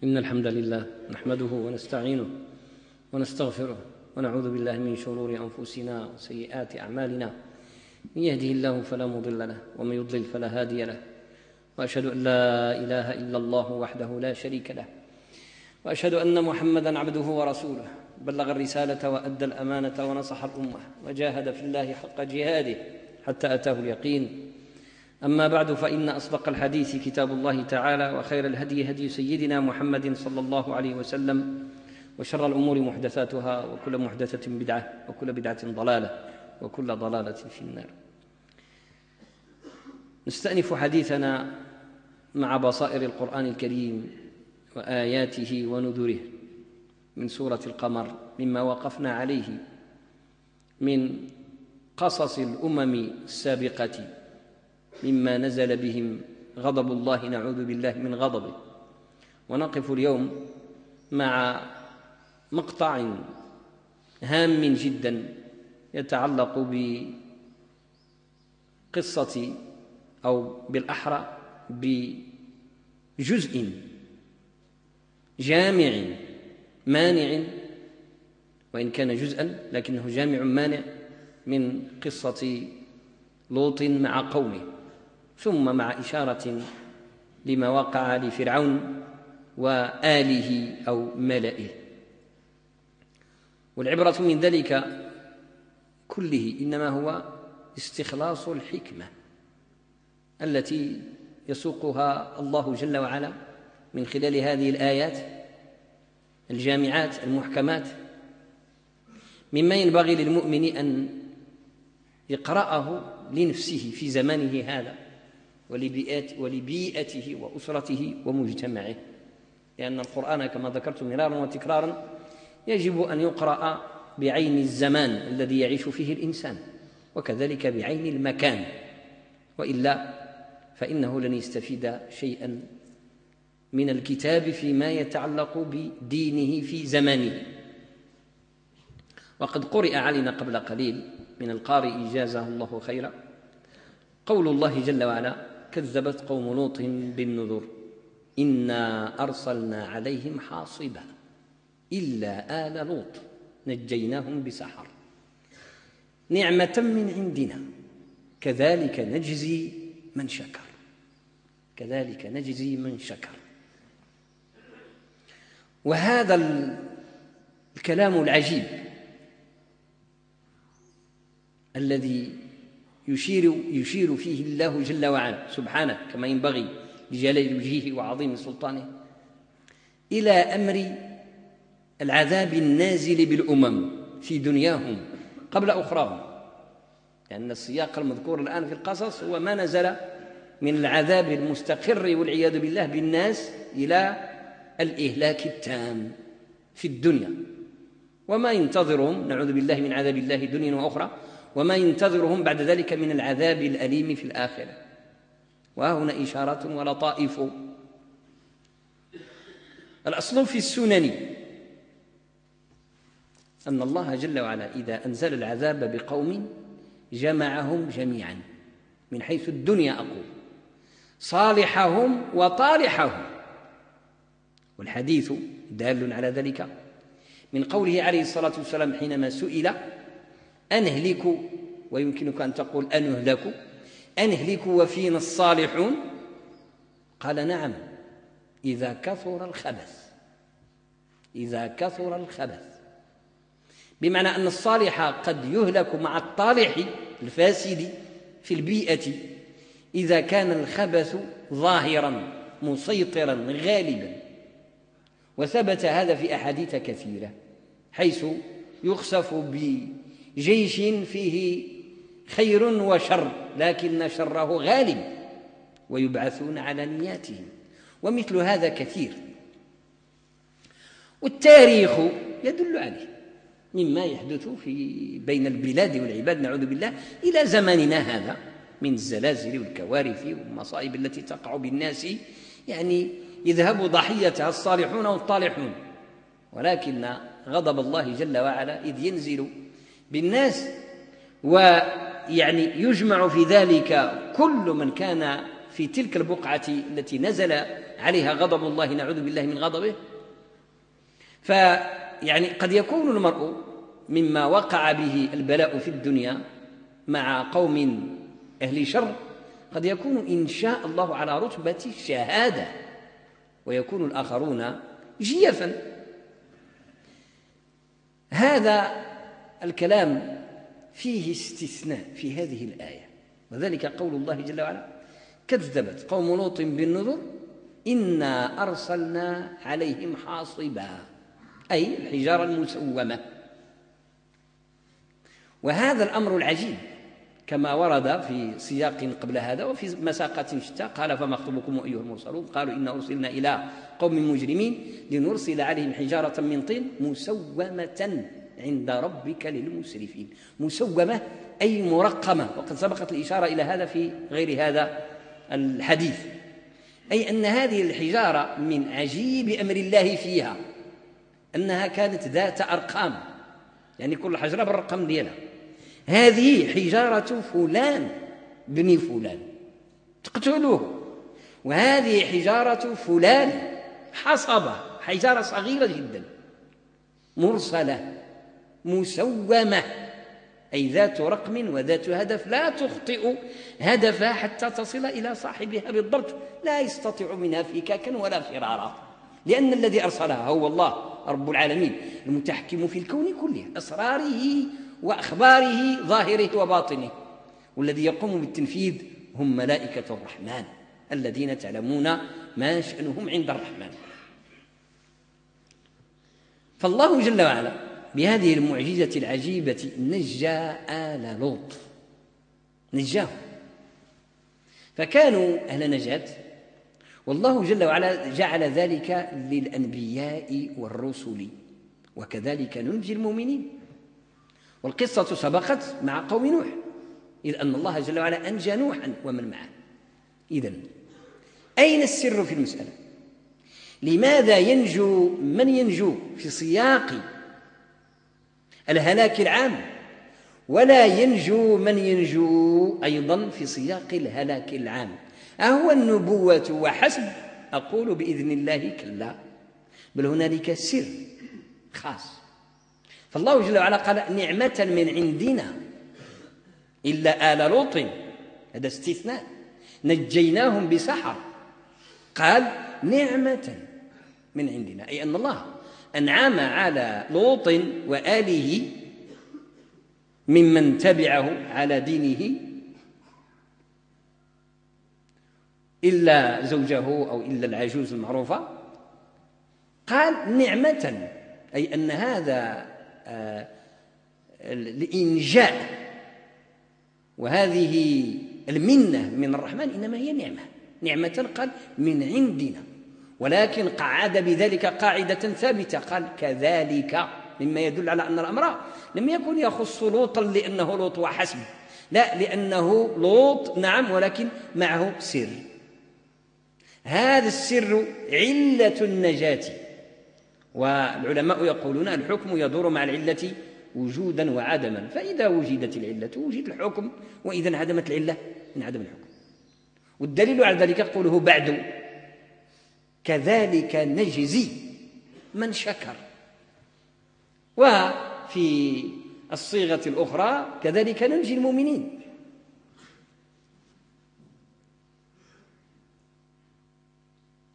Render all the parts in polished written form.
إن الحمد لله نحمده ونستعينه ونستغفره ونعوذ بالله من شرور أنفسنا وسيئات أعمالنا. من يهده الله فلا مضل له ومن يضلل فلا هادي له، وأشهد أن لا إله إلا الله وحده لا شريك له، وأشهد أن محمدًا عبده ورسوله، بلغ الرسالة وأدى الأمانة ونصح الأمة وجاهد في الله حق جهاده حتى أتاه اليقين. أما بعد، فإن أصدق الحديث كتاب الله تعالى، وخير الهدي هدي سيدنا محمد صلى الله عليه وسلم، وشر الأمور محدثاتها، وكل محدثة بدعة، وكل بدعة ضلالة، وكل ضلالة في النار. نستأنف حديثنا مع بصائر القرآن الكريم وآياته ونذره من سورة القمر، مما وقفنا عليه من قصص الأمم السابقة، مما نزل بهم غضب الله، نعوذ بالله من غضبه. ونقف اليوم مع مقطع هام جدا يتعلق بقصة، أو بالأحرى بجزء جامع مانع، وإن كان جزءا لكنه جامع مانع، من قصة لوط مع قومه، ثم مع إشارة لما وقع لفرعون وآله أو ملئه. والعبرة من ذلك كله إنما هو استخلاص الحكمة التي يسوقها الله جل وعلا من خلال هذه الآيات الجامعات المحكمات، مما ينبغي للمؤمن أن يقرأه لنفسه في زمانه هذا، ولبيئته وأسرته ومجتمعه، لأن القرآن كما ذكرت مرارا وتكرارا يجب أن يقرأ بعين الزمان الذي يعيش فيه الإنسان، وكذلك بعين المكان، وإلا فإنه لن يستفيد شيئا من الكتاب فيما يتعلق بدينه في زمانه. وقد قرئ علينا قبل قليل من القارئ جازاه الله خيرا قول الله جل وعلا: كذبت قوم لوط بالنذر إنا أرسلنا عليهم حاصبا إلا آل لوط نجيناهم بسحر نعمة من عندنا كذلك نجزي من شكر. كذلك نجزي من شكر. وهذا الكلام العجيب الذي يشير فيه الله جل وعلا سبحانه كما ينبغي لجلال وجهه وعظيم سلطانه إلى أمر العذاب النازل بالأمم في دنياهم قبل أخراهم، لأن السياق المذكور الآن في القصص هو ما نزل من العذاب المستقر والعياذ بالله بالناس إلى الإهلاك التام في الدنيا، وما ينتظرهم نعوذ بالله من عذاب الله دنيا وأخرى، وما ينتظرهم بعد ذلك من العذاب الأليم في الآخرة. وها هنا إشارة ولطائف. الأصل في السنن أن الله جل وعلا إذا أنزل العذاب بقوم جمعهم جميعا من حيث الدنيا، أقول صالحهم وطالحهم، والحديث دال على ذلك من قوله عليه الصلاة والسلام حينما سئل أنهلك، ويمكنك أن تقول أنهلك، أنهلك وفينا الصالحون؟ قال: نعم، إذا كثر الخبث. إذا كثر الخبث، بمعنى أن الصالح قد يهلك مع الطالح الفاسد في البيئة إذا كان الخبث ظاهرا مسيطرا غالبا. وثبت هذا في أحاديث كثيرة، حيث يخسف بجيش فيه خير وشر لكن شره غالب ويبعثون على نياتهم، ومثل هذا كثير، والتاريخ يدل عليه مما يحدث بين البلاد والعباد نعوذ بالله إلى زماننا هذا من الزلازل والكوارث والمصائب التي تقع بالناس، يعني يذهب ضحيتها الصالحون والطالحون، ولكن غضب الله جل وعلا إذ ينزل بالناس ويعني يجمع في ذلك كل من كان في تلك البقعة التي نزل عليها غضب الله نعوذ بالله من غضبه. فيعني قد يكون المرء مما وقع به البلاء في الدنيا مع قوم أهل شر قد يكون إن شاء الله على رتبة الشهادة، ويكون الآخرون جيفا. هذا الكلام فيه استثناء في هذه الآية، وذلك قول الله جل وعلا: كذبت قوم لوط بالنذر إنا أرسلنا عليهم حاصبا، أي الحجارة المسومة. وهذا الأمر العجيب كما ورد في سياق قبل هذا وفي مساقات شتى: قال فما خطبكم أيها المرسلون؟ قالوا إنا أرسلنا إلى قوم مجرمين لنرسل عليهم حجارة من طين مسومة عند ربك للمسرفين. مسومة أي مرقمة، وقد سبقت الإشارة إلى هذا في غير هذا الحديث، أي أن هذه الحجارة من عجيب أمر الله فيها أنها كانت ذات أرقام، يعني كل حجرة بالرقم ديالها. هذه حجارة فلان بن فلان تقتلوه، وهذه حجارة فلان حصبة، حجارة صغيرة جدا مرسلة مسومة، أي ذات رقم وذات هدف لا تخطئ هدفها حتى تصل إلى صاحبها بالضبط، لا يستطيع منها فكاكا ولا فرارا، لأن الذي أرسلها هو الله رب العالمين المتحكم في الكون كله، أسراره وأخباره ظاهره وباطنه، والذي يقوم بالتنفيذ هم ملائكة الرحمن الذين تعلمون ما شأنهم عند الرحمن. فالله جل وعلا بهذه المعجزة العجيبة نجى آل لوط، نجاهم، فكانوا أهل نجاة، والله جل وعلا جعل ذلك للأنبياء والرسل، وكذلك ننجي المؤمنين. والقصة سبقت مع قوم نوح، إذ أن الله جل وعلا أنجى نوحا ومن معه. إذن أين السر في المسألة؟ لماذا ينجو من ينجو في سياق الهلاك العام، ولا ينجو من ينجو أيضا في سياق الهلاك العام؟ أهو النبوة وحسب؟ أقول بإذن الله كلا، بل هنالك سر خاص. فالله جل وعلا قال: نعمة من عندنا إلا آل لوط، هذا استثناء، نجيناهم بسحر. قال: نعمة من عندنا، أي أن الله أنعم على لوط وآله ممن تبعه على دينه إلا زوجه أو إلا العجوز المعروفة. قال: نعمة، أي أن هذا الإنجاء وهذه المنة من الرحمن إنما هي نعمة قال من عندنا، ولكن قعد بذلك قاعدة ثابتة، قال: كذلك، مما يدل على أن الأمر لم يكن يخص لوطا لأنه لوط وحسب، لا، لأنه لوط نعم، ولكن معه سر. هذا السر علة النجاة، والعلماء يقولون الحكم يدور مع العلة وجودا وعدما، فإذا وجدت العلة وجد الحكم، وإذا انعدمت العلة انعدم الحكم. والدليل على ذلك قوله بعد: كذلك نجزي من شكر. وفي الصيغة الأخرى: كذلك ننجي المؤمنين.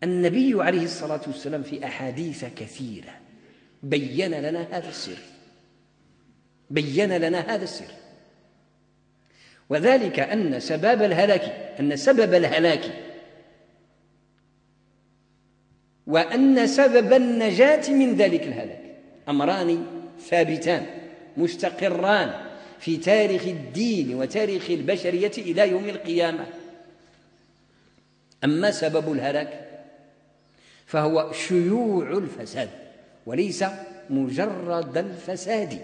النبي عليه الصلاة والسلام في أحاديث كثيرة بين لنا هذا السر، وذلك أن سبب الهلاك وأن سبب النجاة من ذلك الهلاك أمران ثابتان مستقران في تاريخ الدين وتاريخ البشرية إلى يوم القيامة. أما سبب الهلاك فهو شيوع الفساد، وليس مجرد الفساد،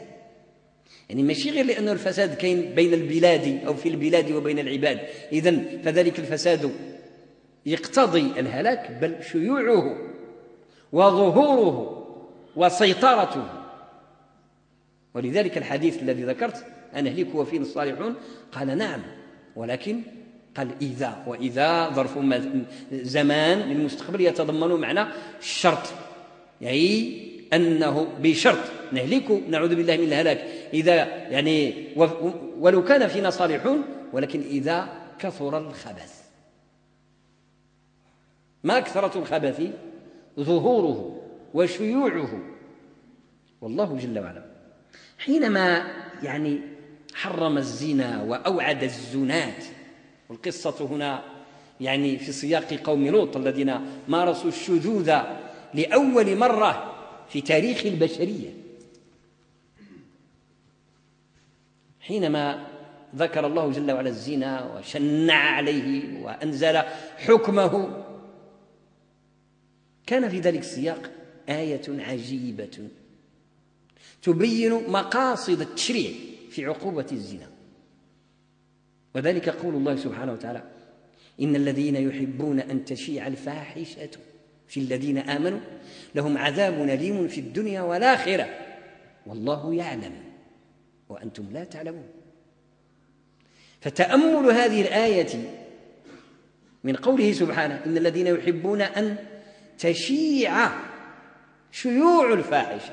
يعني ماشي غير لأن الفساد كاين بين البلاد أو في البلاد وبين العباد إذن فذلك الفساد يقتضي الهلاك، بل شيوعه وظهوره وسيطرته. ولذلك الحديث الذي ذكرت: أن أهلك وفينا الصالحون، قال: نعم، ولكن قال إذا، وإذا ظرف زمان للمستقبل يتضمن معنى الشرط، يعني أنه بشرط نهلك، نعوذ بالله من الهلاك إذا يعني ولو كان فينا صالحون، ولكن إذا كثر الخبث. ما كثرة الخبث؟ ظهوره وشيوعه. والله جل وعلا حينما يعني حرم الزنا وأوعد الزنات، والقصة هنا يعني في سياق قوم لوط الذين مارسوا الشذوذ لأول مرة في تاريخ البشرية. حينما ذكر الله جل وعلا الزنا وشنع عليه وأنزل حكمه، كان في ذلك السياق آية عجيبة تبين مقاصد التشريع في عقوبة الزنا، وذلك قول الله سبحانه وتعالى: إن الذين يحبون أن تشيع الفاحشة في الذين آمنوا لهم عذاب أليم في الدنيا والآخرة والله يعلم وأنتم لا تعلمون. فتأمل هذه الآية من قوله سبحانه: إن الذين يحبون أن تشيع شيوع الفاحشة،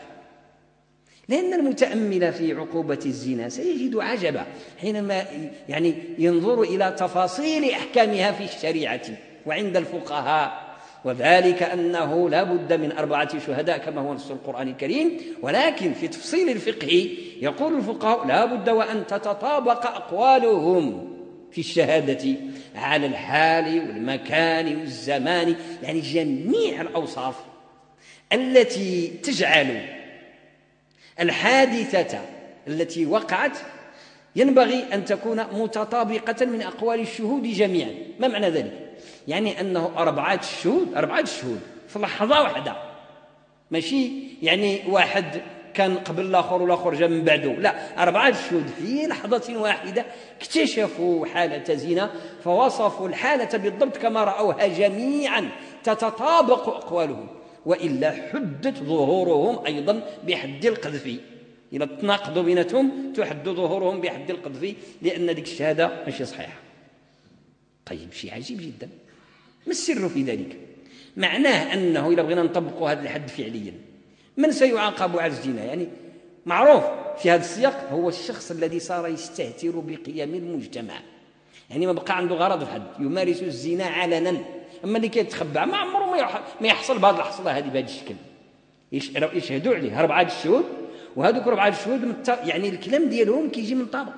لأن المتأمل في عقوبة الزنا سيجد عجبا حينما يعني ينظر إلى تفاصيل أحكامها في الشريعة وعند الفقهاء، وذلك أنه لا بد من 4 شهداء كما هو نص القرآن الكريم، ولكن في تفصيل الفقه يقول الفقهاء لا بد وأن تتطابق أقوالهم في الشهادة على الحال والمكان والزمان، يعني جميع الأوصاف التي تجعل الحادثة التي وقعت ينبغي أن تكون متطابقة من أقوال الشهود جميعا. ما معنى ذلك؟ يعني أنه 4 شهود في لحظة واحدة، ماشي يعني واحد كان قبل الآخر والآخر جاء من بعده، لا، 4 شهود في لحظة واحدة اكتشفوا حالة زنا فوصفوا الحالة بالضبط كما رأوها جميعا، تتطابق أقوالهم، وإلا حدت ظهورهم أيضا بحد القذف. إذا تناقضوا بيناتهم تحد ظهورهم بحد القذف، لأن ذيك الشهادة ماشي صحيحة. طيب، شيء عجيب جدا. ما السر في ذلك؟ معناه أنه إذا بغينا نطبق هذا الحد فعليا، من سيعاقب على الزنا؟ يعني معروف في هذا السياق هو الشخص الذي صار يستهتر بقيم المجتمع، يعني ما بقى عنده غرض في حد، يمارس الزنا علنا. أما اللي كيتخبى ما عمره ما يحصل بهذه الحصلة هذه بهذا الشكل. يشهدوا عليه 4 شهود، وهذوك 4 شهود يعني الكلام ديالهم كيجي منطبق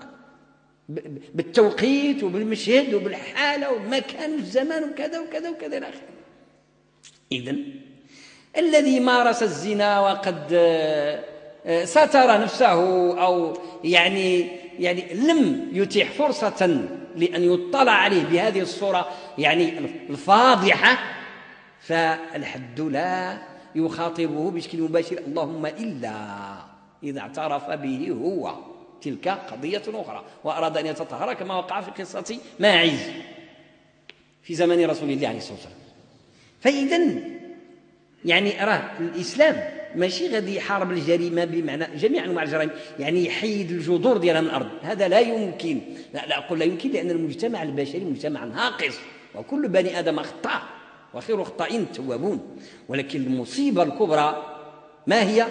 بالتوقيت وبالمشهد وبالحالة والمكان والزمان وكذا وكذا وكذا إلى آخره. إذن الذي مارس الزنا وقد ستر نفسه أو يعني لم يتيح فرصة لأن يطلع عليه بهذه الصورة يعني الفاضحة، فالحد لا يخاطبه بشكل مباشر، اللهم إلا إذا اعترف به هو، تلك قضية أخرى، وأراد أن يتطهر كما وقع في قصة ماعز في زمن رسول الله عليه الصلاة والسلام. فإذن يعني راه الإسلام ماشي غادي يحارب الجريمة بمعنى جميع أنواع الجرائم، يعني يحيد الجذور ديالها من الأرض، هذا لا يمكن. لا أقول لا يمكن، لأن المجتمع البشري مجتمع ناقص، وكل بني آدم خطاء، وخير خطائين التوابون. ولكن المصيبة الكبرى ما هي؟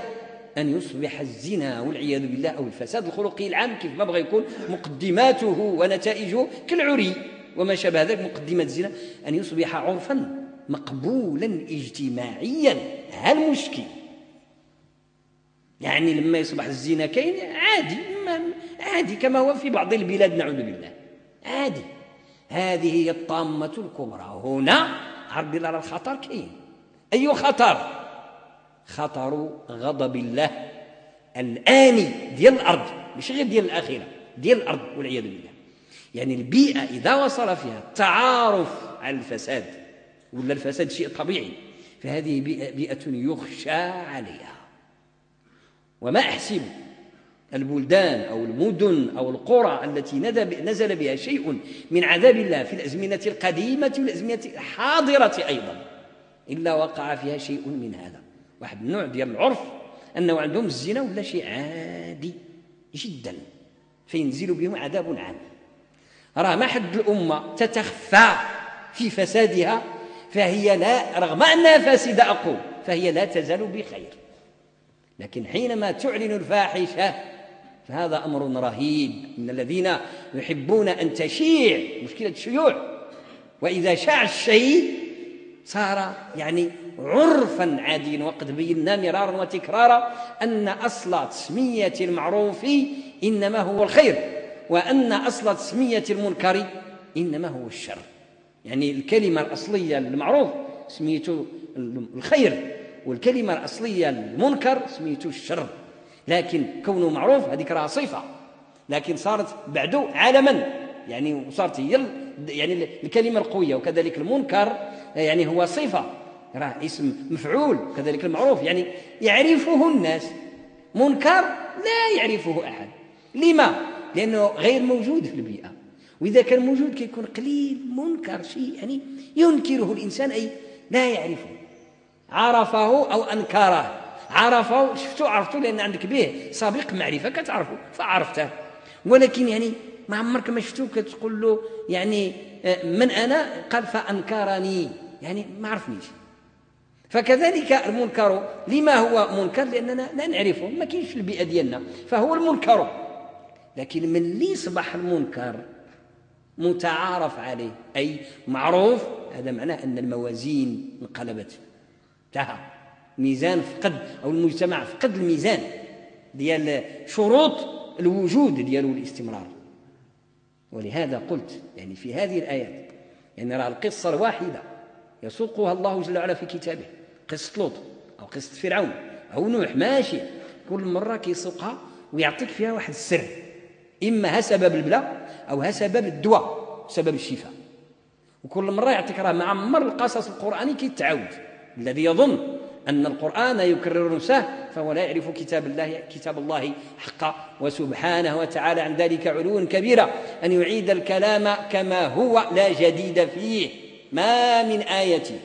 أن يصبح الزنا والعياذ بالله أو الفساد الخلقي العام كيف ما بغى يكون مقدماته ونتائجه كالعري وما شابه ذلك، مقدمات الزنا، أن يصبح عرفا مقبولا اجتماعيا. هالمشكل يعني لما يصبح الزنا كاين عادي كما هو في بعض البلاد، نعوذ بالله، عادي. هذه هي الطامة الكبرى. هنا عرض الله على الخطر كاين. أي خطر؟ خطر غضب الله الآني ديال الأرض، مش غير ديال الآخرة، ديال الأرض والعياذ بالله. يعني البيئة إذا وصل فيها التعارف على الفساد ولا الفساد شيء طبيعي، فهذه بيئة يخشى عليها. وما أحسب البلدان أو المدن أو القرى التي نزل بها شيء من عذاب الله في الأزمنة القديمة والأزمنة الحاضرة أيضا إلا وقع فيها شيء من هذا. واحد النوع ديال العرف أنه عندهم الزنا ولا شيء عادي جدا، فينزل بهم عذاب عام. راه ما حد الأمة تتخفى في فسادها، فهي لا، رغم أنها فاسدة أقول، فهي لا تزال بخير. لكن حينما تعلن الفاحشة فهذا أمر رهيب. إن الذين يحبون أن تشيع، مشكلة الشيوع، وإذا شاع الشيء صار يعني عرفا عاديا. وقد بينا مرارا وتكرارا أن أصل تسمية المعروف إنما هو الخير، وأن أصل تسمية المنكر إنما هو الشر. يعني الكلمة الأصلية للمعروف سميته الخير، والكلمة الأصلية للمنكر سميته الشر. لكن كونه معروف هذيك راه صفة، لكن صارت بعده علما، يعني صارت هي يعني الكلمة القوية. وكذلك المنكر يعني هو صفة، راه اسم مفعول. وكذلك المعروف يعني يعرفه الناس، منكر لا يعرفه أحد. لما؟ لأنه غير موجود في البيئة، وإذا كان موجود كيكون قليل. منكر شيء يعني ينكره الإنسان، أي لا يعرفه، عرفه أو أنكره. عرفه شفتو عرفتو لأن عندك به سابق معرفة كتعرفه فعرفته، ولكن يعني ما عمرك ما شفتو كتقول له يعني من أنا، قال فأنكرني، يعني ما عرفنيش. فكذلك المنكر لما هو منكر؟ لأننا لا نعرفه، ما كاينش في البيئة ديالنا، فهو المنكر. لكن من اللي صبح المنكر متعارف عليه أي معروف، هذا معناه أن الموازين انقلبت، انتهى ميزان فقد، أو المجتمع فقد الميزان ديال شروط الوجود ديالو الاستمرار. ولهذا قلت يعني في هذه الآيات يعني راه القصة الواحدة يسوقها الله جل وعلا في كتابه، قصة لوط أو قصة فرعون أو نوح، ماشي كل مرة كيسوقها ويعطيك فيها واحد السر، إما ها سبب البلاء أو ها سبب الدواء، سبب الشفاء. وكل مرة يعطيك راه معمر القصص القرآني كيتعاود. الذي يظن أن القرآن يكرر نفسه فهو لا يعرف كتاب الله حقا. وسبحانه وتعالى عن ذلك علوا كبيرا أن يعيد الكلام كما هو لا جديد فيه. ما من آية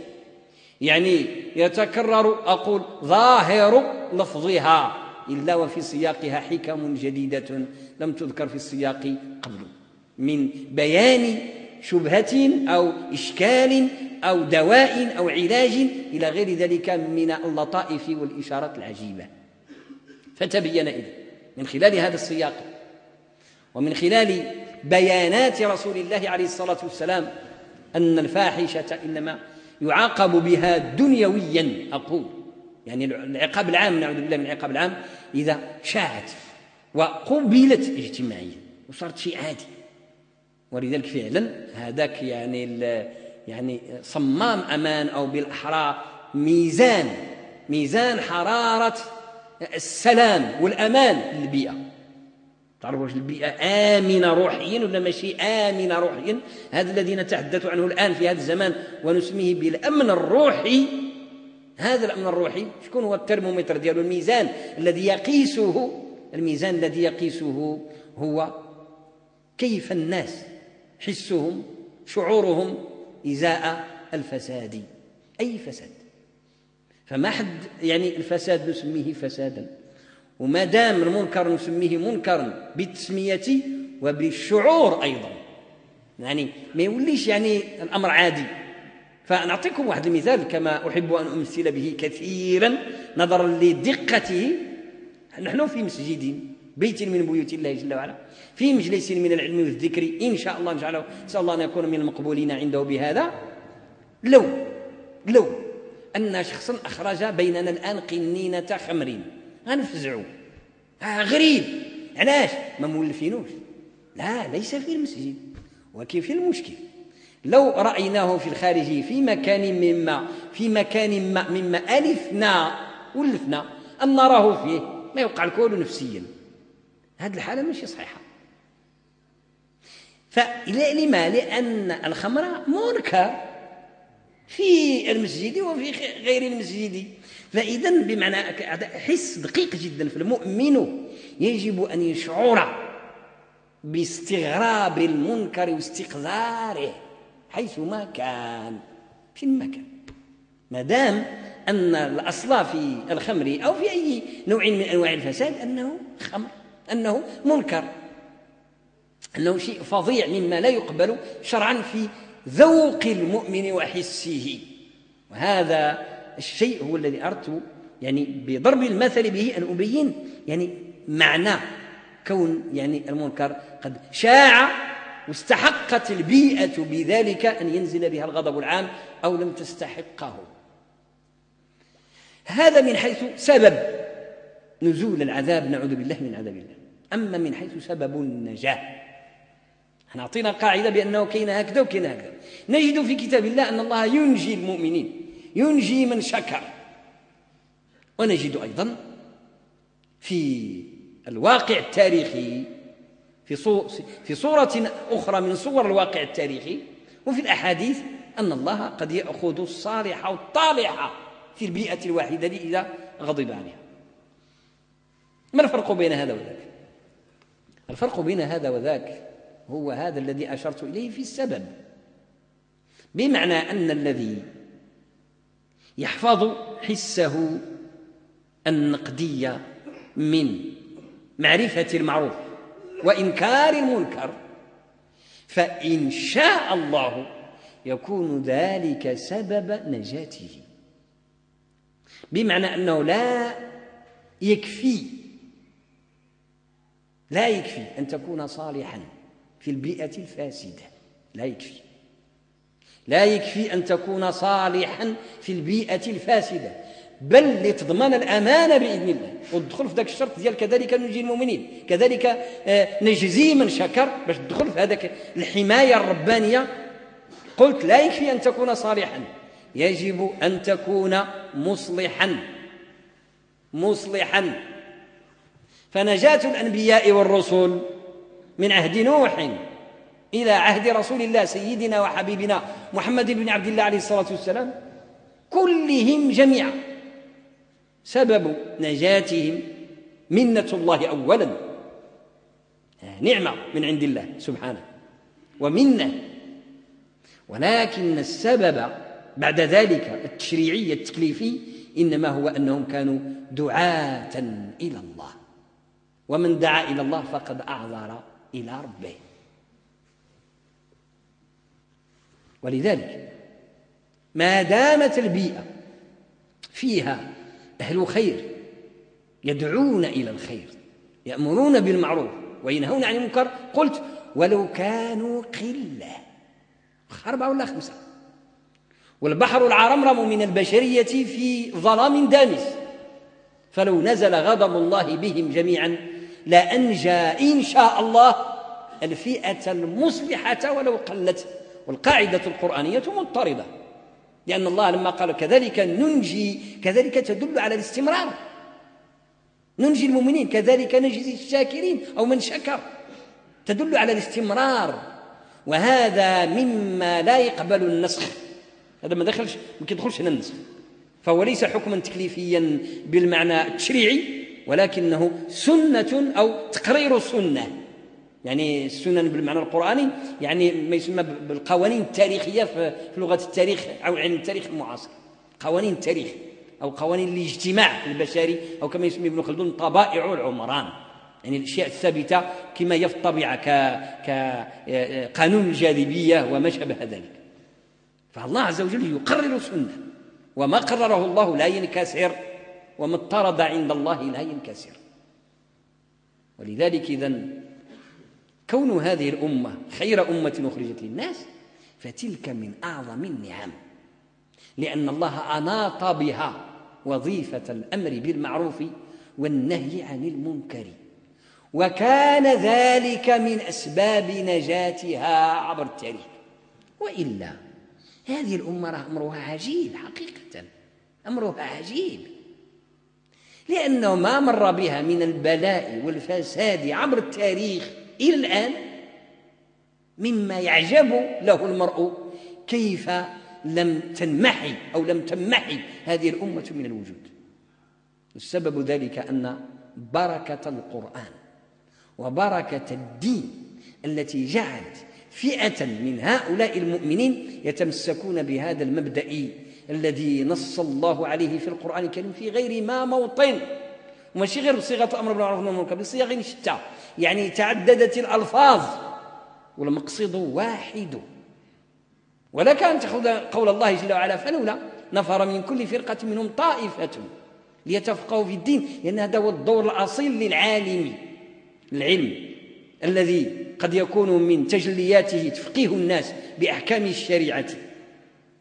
يعني يتكرر أقول ظاهر لفظها إلا وفي سياقها حكم جديدة لم تذكر في السياق قبل، من بيان شبهة أو إشكال أو دواء أو علاج إلى غير ذلك من اللطائف والإشارات العجيبة. فتبين إذن من خلال هذا السياق ومن خلال بيانات رسول الله عليه الصلاة والسلام أن الفاحشة إنما يعاقب بها دنيويا أقول، يعني العقاب العام، نعوذ بالله من العقاب العام، إذا شاعت وقبلت اجتماعيا وصارت شيء عادي. ولذلك فعلا هذاك يعني صمام أمان، أو بالأحرى ميزان حرارة السلام والأمان للبيئة. تعرفوا واش البيئة آمنة روحيا ولا ماشي آمنة روحيا؟ هذا الذي نتحدث عنه الآن في هذا الزمان ونسميه بالأمن الروحي. هذا الأمن الروحي شكون هو الترمومتر ديالو؟ الميزان الذي يقيسه هو كيف الناس، حسهم، شعورهم إزاء الفساد، أي فساد. فما حد يعني الفساد نسميه فسادا، وما دام المنكر نسميه منكرا بالتسمية وبالشعور أيضا، يعني ما يوليش يعني الأمر عادي. فنعطيكم واحد المثال كما أحب أن أمثل به كثيرا نظرا لدقته. نحن في مسجد بيت من بيوت الله جل وعلا، في مجلس من العلم والذكر إن شاء الله نجعله، نسأل الله أن يكون من المقبولين عنده بهذا. لو أن شخصا أخرج بيننا الآن قنينة خمر غنفزعوا، غريب، علاش ما مولفينوش؟ لا، ليس في المسجد. وكيف المشكل؟ لو رأيناه في الخارج في مكان ما مما ولفنا أن نراه فيه، ما يوقع الكل نفسيا. هذه الحالة مش صحيحة. فلما؟ لأن الخمر منكر في المسجد وفي غير المسجد. فإذا بمعنى حس دقيق جدا في المؤمن، يجب أن يشعر باستغراب المنكر واستقذاره حيثما كان، فيما كان، ما دام أن الأصل في الخمر أو في أي نوع من أنواع الفساد أنه خمر، أنه منكر. أنه شيء فظيع مما لا يقبل شرعا في ذوق المؤمن وحسه. وهذا الشيء هو الذي أردت يعني بضرب المثل به أن أبين يعني معنى كون يعني المنكر قد شاع واستحقت البيئة بذلك أن ينزل بها الغضب العام أو لم تستحقه. هذا من حيث سبب نزول العذاب، نعوذ بالله من عذاب الله. أما من حيث سبب النجاة، احنا أعطينا قاعدة بأنه كاين هكذا وكاين هكذا. نجد في كتاب الله أن الله ينجي المؤمنين، ينجي من شكر. ونجد أيضا في الواقع التاريخي في صورة أخرى من صور الواقع التاريخي وفي الأحاديث أن الله قد يأخذ الصالح والطالح في البيئة الواحدة إذا غضب عليها. ما الفرق بين هذا وذاك؟ الفرق بين هذا وذاك هو هذا الذي أشرت إليه في السبب، بمعنى أن الذي يحفظ حسه النقدي من معرفة المعروف وإنكار المنكر، فإن شاء الله يكون ذلك سبب نجاته. بمعنى أنه لا يكفي أن تكون صالحا في البيئة الفاسدة، لا يكفي أن تكون صالحا في البيئة الفاسدة، بل لتضمن الأمان بإذن الله وتدخل في ذاك الشرط ديال كذلك ننجي المؤمنين، كذلك نجزي من شكر، باش تدخل في هذاك الحماية الربانية. قلت لا يكفي أن تكون صالحا، يجب أن تكون مصلحا. فنجاة الأنبياء والرسل من عهد نوح إلى عهد رسول الله سيدنا وحبيبنا محمد بن عبد الله عليه الصلاة والسلام كلهم جميعا سبب نجاتهم منة الله أولا، نعمة من عند الله سبحانه ومنة، ولكن السبب بعد ذلك التشريعي التكليفي إنما هو أنهم كانوا دعاة إلى الله، ومن دعا إلى الله فقد أعذر إلى ربه. ولذلك ما دامت البيئة فيها أهل خير يدعون إلى الخير، يأمرون بالمعروف وينهون عن المنكر، قلت ولو كانوا قلة 4 ولا 5، والبحر العرمرم من البشرية في ظلام دامس، فلو نزل غضب الله بهم جميعا لأنجى إن شاء الله الفئة المصلحة ولو قلت. والقاعدة القرآنية مضطردة، لأن الله لما قال كذلك ننجي، كذلك تدل على الاستمرار، ننجي المؤمنين كذلك نجزي الشاكرين أو من شكر، تدل على الاستمرار. وهذا مما لا يقبل النسخ، هذا ما يدخلش هنا النسخ، فهو ليس حكما تكليفيا بالمعنى التشريعي، ولكنه سنة أو تقرير السنة، يعني السنن بالمعنى القرآني، يعني ما يسمى بالقوانين التاريخية في لغة التاريخ أو علم التاريخ المعاصر، قوانين التاريخ أو قوانين الاجتماع البشري، أو كما يسمي ابن خلدون طبائع العمران، يعني الأشياء الثابتة كما هي في الطبيعة كقانون الجاذبية وما شابه ذلك. فالله عز وجل يقرر سنة، وما قرره الله لا ينكسر، وما اضطرد عند الله لا ينكسر. ولذلك إذن كون هذه الأمة خير أمة أخرجت للناس فتلك من أعظم النعم، لأن الله أناط بها وظيفة الأمر بالمعروف والنهي عن المنكر، وكان ذلك من أسباب نجاتها عبر التاريخ. وإلا هذه الأمة أمرها عجيب، حقيقة أمرها عجيب، لأنه ما مر بها من البلاء والفساد عبر التاريخ إلى الآن مما يعجب له المرء كيف لم تمحي هذه الأمة من الوجود. السبب ذلك أن بركة القرآن وبركة الدين التي جعلت فئة من هؤلاء المؤمنين يتمسكون بهذا المبدأ الذي نص الله عليه في القرآن الكريم في غير ما موطن، وماشي غير بصيغة الأمر بالمعروف والنهي عن المنكر، بصيغ شتى، يعني تعددت الألفاظ والمقصد واحد. ولك أن تأخذ قول الله جل وعلا فلولا نفر من كل فرقة منهم طائفة ليتفقهوا في الدين، لأن هذا هو الدور الأصيل للعالم. العلم الذي قد يكون من تجلياته تفقيه الناس بأحكام الشريعة.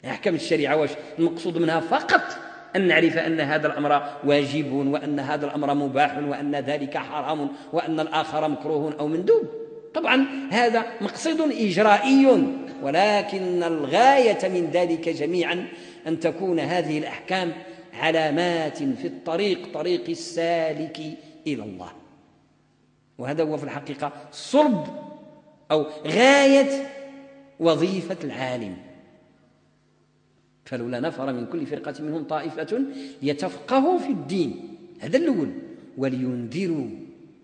أحكام الشريعة واش المقصود منها؟ فقط أن نعرف أن هذا الأمر واجب، وأن هذا الأمر مباح، وأن ذلك حرام، وأن الآخر مكروه أو مندوب. طبعا هذا مقصد إجرائي، ولكن الغاية من ذلك جميعا أن تكون هذه الأحكام علامات في الطريق، طريق السالك إلى الله. وهذا هو في الحقيقة صلب أو غاية وظيفة العالم. فلولا نفر من كل فرقة منهم طائفة ليتفقهوا في الدين، هذا الأول، ولينذروا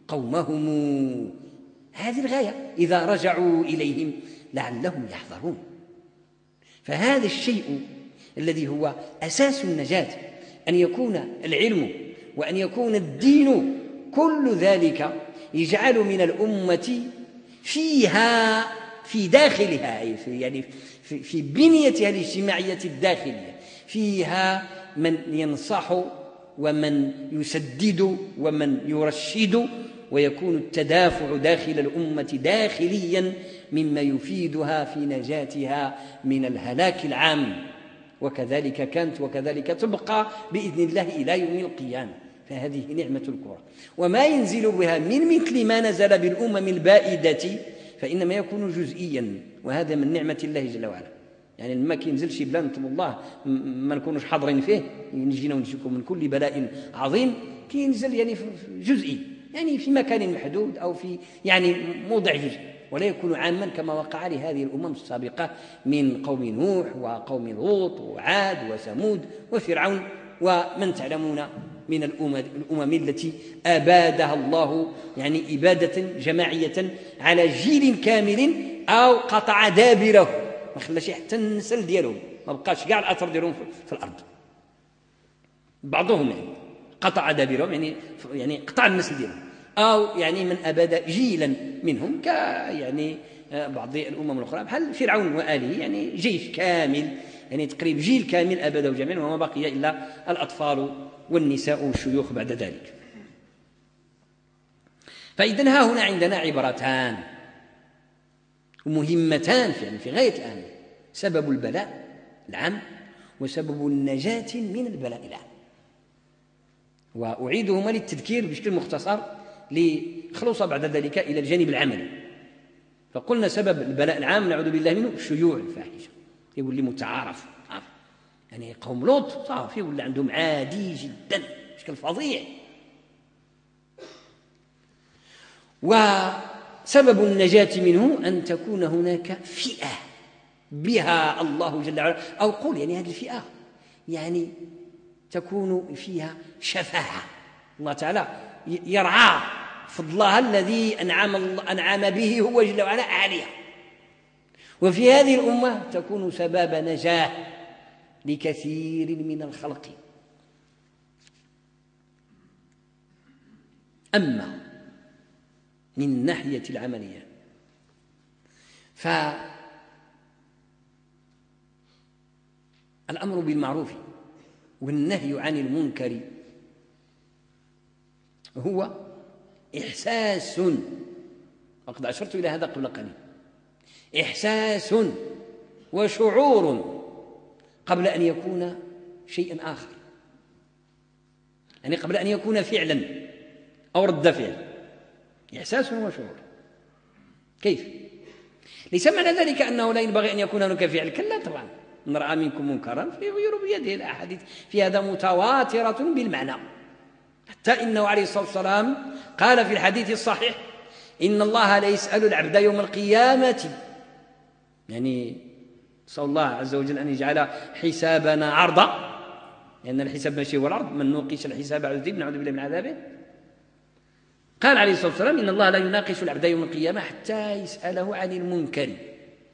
قومهم، هذه الغاية، إذا رجعوا إليهم لعلهم يحذرون. فهذا الشيء الذي هو أساس النجاة، أن يكون العلم وأن يكون الدين، كل ذلك يجعل من الأمة فيها في داخلها، يعني في بنيتها الاجتماعية الداخلية، فيها من ينصح ومن يسدد ومن يرشد، ويكون التدافع داخل الأمة داخليا مما يفيدها في نجاتها من الهلاك العام. وكذلك كانت وكذلك تبقى بإذن الله إلى يوم القيامة. فهذه نعمة الكرة، وما ينزل بها من مثل ما نزل بالأمم البائدة فإنما يكون جزئيا، وهذا من نعمة الله جل وعلا. يعني ما كينزل شي بلا نطلب الله ما نكونوش حاضرين فيه، ينجينا ونجيكم من كل بلاء عظيم، كينزل يعني جزئي، يعني في مكان محدود أو في يعني موضع جزئي، ولا يكون عاما كما وقع لهذه الأمم السابقة من قوم نوح وقوم لوط وعاد وثمود وفرعون ومن تعلمون من الأمم التي أبادها الله يعني إبادة جماعية على جيل كامل، أو قطع دابره، ما خلاش حتى النسل ديالهم، ما بقاش كاع الأثر ديالهم في الأرض. بعضهم يعني قطع دابرهم، يعني قطع النسل ديالهم، أو يعني من أباد جيلا منهم، يعني بعض الأمم الأخرى بحال فرعون وآله، يعني جيش كامل، يعني تقريبا جيل كامل أبده جميعا، وما بقي إلا الأطفال والنساء والشيوخ بعد ذلك. فإذن ها هنا عندنا عبرتان ومهمتان في غاية الأهمية: سبب البلاء العام وسبب النجاة من البلاء العام. وأعيدهما للتذكير بشكل مختصر لخلص بعد ذلك إلى الجانب العملي. فقلنا سبب البلاء العام نعوذ بالله منه شيوع الفاحشة، يولي متعارف، يعني قوم لوط صافي ولا عندهم عادي جدا بشكل فظيع. وسبب النجاة منه أن تكون هناك فئة بها الله جل وعلا، أو قول يعني هذه الفئة يعني تكون فيها شفاعة، الله تعالى يرعى فضلها الذي أنعم به هو جل وعلا عليها، وفي هذه الأمة تكون سبب نجاة لكثير من الخلق. أما من الناحية العملية فالأمر بالمعروف والنهي عن المنكر هو إحساس، وقد أشرت إلى هذا قبل قليل، إحساس وشعور قبل أن يكون شيئا آخر، يعني قبل أن يكون فعلا أو رد فعل، إحساس وشعور. كيف؟ ليس معنى ذلك أنه لا ينبغي أن يكون هناك فعل، كلا طبعا، من رأى منكم منكرا فليغيره بيده. الأحاديث في هذا متواترة بالمعنى، حتى إنه عليه الصلاة والسلام قال في الحديث الصحيح: إن الله لا يسأل العبد يوم القيامة، يعني نسأل الله عز وجل أن يجعل حسابنا عرضا، لأن الحساب ماشي هو العرض، من نوقش الحساب عذب، نعوذ بالله من عذابه. قال عليه الصلاة والسلام: إن الله لا يناقش العبد يوم القيامة حتى يسأله عن المنكر.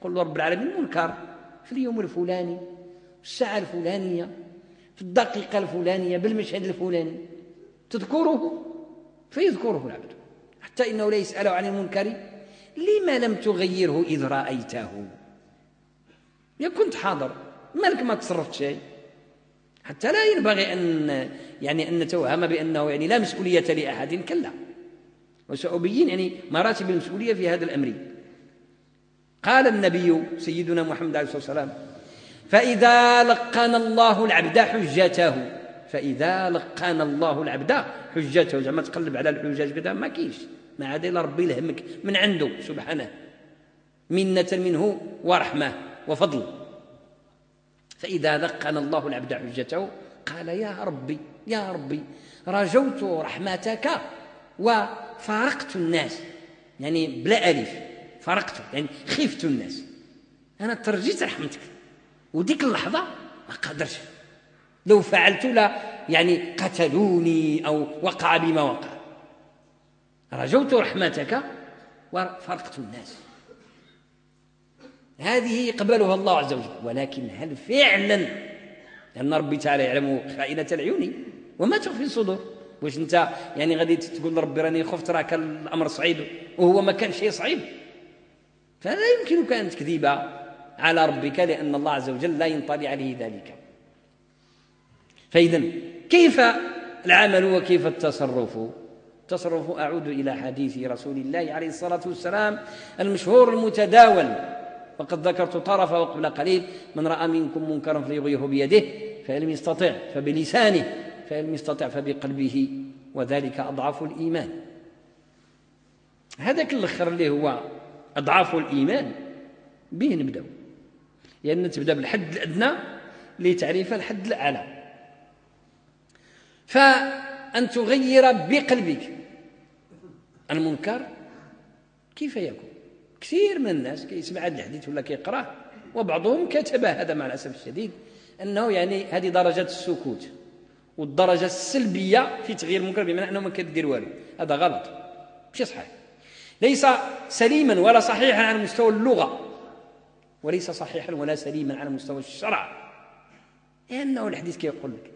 قل له رب العالمين: المنكر في اليوم الفلاني، في الساعة الفلانية، في الدقيقة الفلانية، بالمشهد الفلاني، تذكره فيذكره العبد، حتى إنه لا يسأله عن المنكر لما لم تغيره إذ رأيته؟ يا كنت حاضر مالك ما تصرفت شيء؟ حتى لا ينبغي أن نتوهم بأنه لا مسؤولية لأحد، كلا. وسأبين مراتب المسؤولية في هذا الأمر. قال النبي سيدنا محمد عليه الصلاة والسلام: فإذا لقن الله العبد حجته، فإذا لقن الله العبد حجته، زعما تقلب على الحجاج كذا ما كاينش، ما عاد إلا ربي يلهمك من عنده سبحانه، منة منه ورحمة وفضل. فإذا لقن الله العبد حجته قال: يا ربي يا ربي رجوت رحمتك وفارقت الناس، بلا ألف، فارقت خفت الناس، أنا ترجيت رحمتك، وديك اللحظة ما قدرش، لو فعلت لا قتلوني أو وقع بما وقع. رجوت رحمتك وفارقت الناس، هذه يقبلها الله عز وجل. ولكن هل فعلا، لأن ربي تعالى يعلم خائنة العيون وما تخفي الصدور، واش انت غادي تقول ربي راني خفت راه كان الأمر صعيب وهو ما كان شيء صعيب؟ فلا يمكنك أن تكذب على ربك، لأن الله عز وجل لا ينطلي عليه ذلك. فإذا كيف العمل وكيف التصرف؟ أعود إلى حديث رسول الله عليه الصلاة والسلام المشهور المتداول، وقد ذكرت طرفه قبل قليل: من رأى منكم منكرا فليغيره بيده، فإن لم يستطع فبلسانه، فإن لم يستطع فبقلبه، وذلك أضعف الإيمان. هذاك الآخر اللي هو أضعاف الإيمان به نبدأ، لأن تبدأ بالحد الأدنى لتعريف الحد الأعلى. فأن تغير بقلبك المنكر كيف يكون؟ كثير من الناس كيسمع هذا الحديث ولا كيقراه، وبعضهم كتب هذا مع الأسف الشديد، أنه هذه درجة السكوت والدرجة السلبية في تغيير المنكر، بمعنى أنه ما كدير والو. هذا غلط، ماشي صحيح، ليس سليما ولا صحيحا على مستوى اللغة، وليس صحيحا ولا سليما على مستوى الشرع، لأنه الحديث كيقول لك: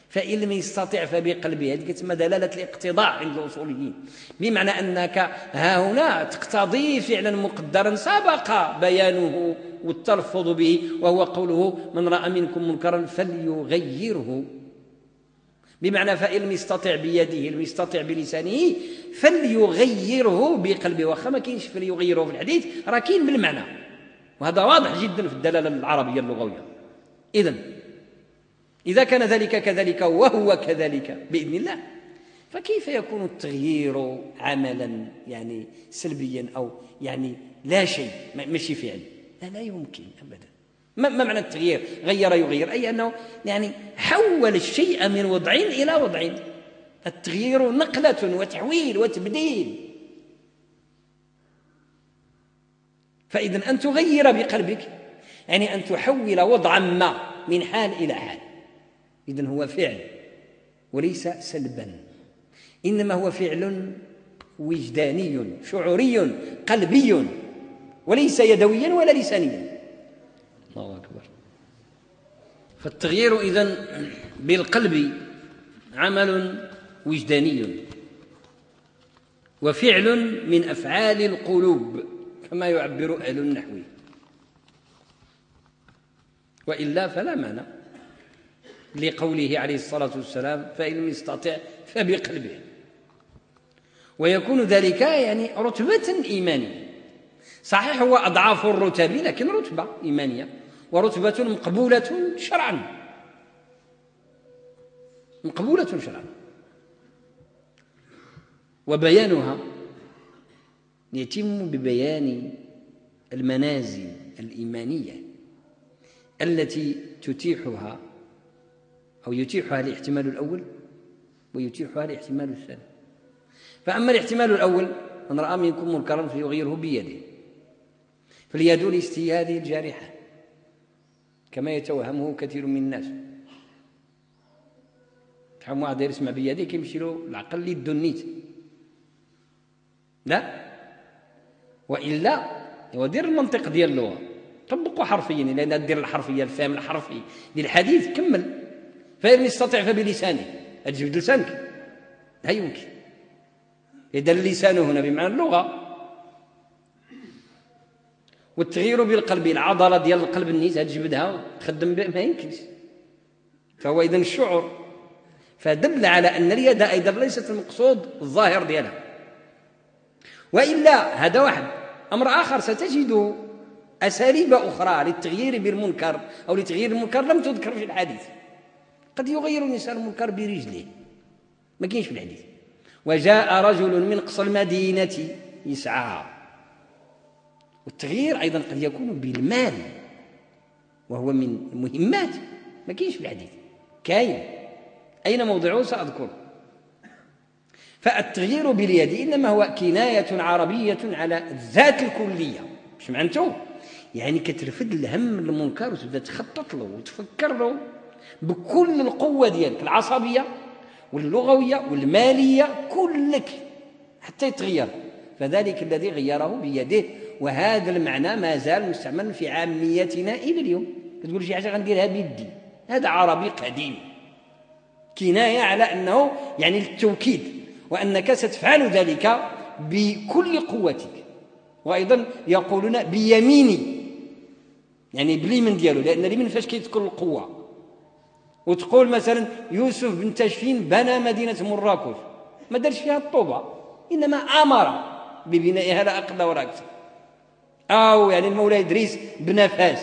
فإن لم يستطع فبقلبه. هذه كتسمى دلالة الاقتضاء عند الأصوليين، بمعنى أنك ها هنا تقتضي فعلا مقدرا سبق بيانه والتلفظ به، وهو قوله: من رأى منكم منكرا فليغيره، بمعنى فإن لم يستطع بيده، لم يستطع بلسانه، فليغيره بقلبه. وخا ما كاينش فليغيره في الحديث، راه كاين بالمعنى، وهذا واضح جدا في الدلالة العربية اللغوية. إذا كان ذلك كذلك وهو كذلك بإذن الله، فكيف يكون التغيير عملا سلبيا أو لا شيء، ماشي فعل؟ لا يمكن أبدا. ما معنى التغيير؟ غير يغير، أي أنه حول الشيء من وضع إلى وضع. التغيير نقلة وتحويل وتبديل. فإذا أن تغير بقلبك أن تحول وضعا ما من حال إلى حال، إذن هو فعل وليس سلبا، إنما هو فعل وجداني شعوري قلبي، وليس يدويا ولا لسانيا. الله أكبر. فالتغيير إذن بالقلب عمل وجداني وفعل من أفعال القلوب كما يعبر أهل النحو، وإلا فلا معنى لقوله عليه الصلاة والسلام: فإن لم يستطع فبقلبه. ويكون ذلك رتبة إيمانية، صحيح هو أضعاف الرتب، لكن رتبة إيمانية ورتبة مقبولة شرعا، مقبولة شرعا. وبيانها يتم ببيان المنازل الإيمانية التي تتيحها أو يتيحها الاحتمال الأول ويتيحها الاحتمال الثاني. فأما الاحتمال الأول: من رأى منكم منكرا فليغيره بيده، فاليد لاستياد الجارحة كما يتوهمه كثير من الناس. شحال واحد يسمع بيده كيمشي له العقل اللي الدنيت، لا، وإلا ودير المنطق ديال اللغة، طبقوا حرفيا، لأن دير الحرفية الفهم الحرفي للحديث كمل: فإن يستطع فبلسانه، أجبد لسانك، لا يمكن. إذا اللسان هنا بمعنى اللغة، والتغيير بالقلب، العضلة ديال القلب النيت تجبدها وتخدم بها ما يمكنش. فهو إذن الشعور، فدل على أن اليد أيضا ليست المقصود الظاهر ديالها. وإلا هذا واحد. أمر آخر، ستجد أساليب أخرى للتغيير بالمنكر أو لتغيير المنكر لم تذكر في الحديث. قد يغير الإنسان المنكر برجله، ما كاينش في الحديث. وجاء رجل من قصى المدينة يسعى. والتغيير أيضا قد يكون بالمال، وهو من المهمات، ما كاينش في الحديث، كاين أين موضعه سأذكر. فالتغيير باليد إنما هو كناية عربية على الذات الكلية. مش معنته يعني كترفد الهم المنكر وتبدا تخطط له وتفكر له بكل القوة ديالك العصبية واللغوية والمالية كلك حتى يتغير. فذلك الذي غيره بيده. وهذا المعنى ما زال مستعمل في عاميتنا إلى اليوم. كتقول شي حاجة غنديرها بيدي، هذا عربي قديم، كناية على أنه يعني للتوكيد، وأنك ستفعل ذلك بكل قوتك. وأيضا يقولون بيميني، يعني باليمين ديالو، لأن اليمين فاش كيتذكر القوة. وتقول مثلا يوسف بن تاشفين بنى مدينة مراكش، ما دارش فيها الطوبة، إنما أمر ببنائها لا أقل ولا أكثر. أو يعني المولى إدريس بنى فاس،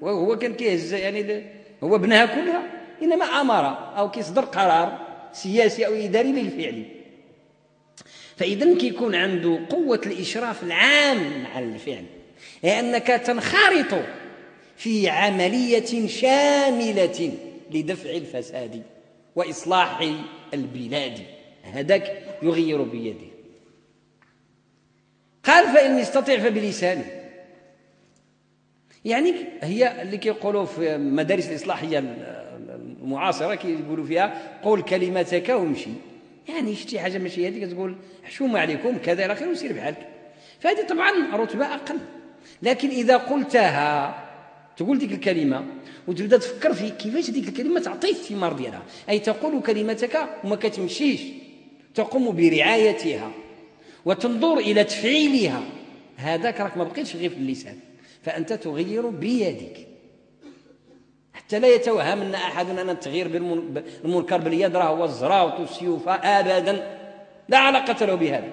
وهو كان كيهز يعني هو بناها كلها، إنما أمر أو كيصدر قرار سياسي أو إداري للفعل. فإذا كيكون عنده قوة الإشراف العام على الفعل، لأنك تنخرط في عملية شاملة لدفع الفساد وإصلاح البلاد. هذاك يغير بيده. قال فإن يستطيع فبلسانه، يعني هي اللي كيقولوا في مدارس الإصلاحية المعاصرة كيقولوا فيها قول كلمتك وامشي. يعني شتي حاجة ماشي هذيك تقول حشومة عليكم كذا إلى آخره وسير بحالك. فهذه طبعا رتبة أقل، لكن إذا قلتها تقول ديك الكلمة وتبدا تفكر في كيفاش ديك الكلمة تعطي الثمار ديالها، أي تقول كلمتك وما كتمشيش، تقوم برعايتها وتنظر إلى تفعيلها، هذاك راك ما بقيتش غير في اللسان، فأنت تغير بيدك. حتى لا يتوهم أن أحد أن التغيير بالمنكر باليد راه هو الزراوط والسيوف، أبدا، لا علاقة له بهذا،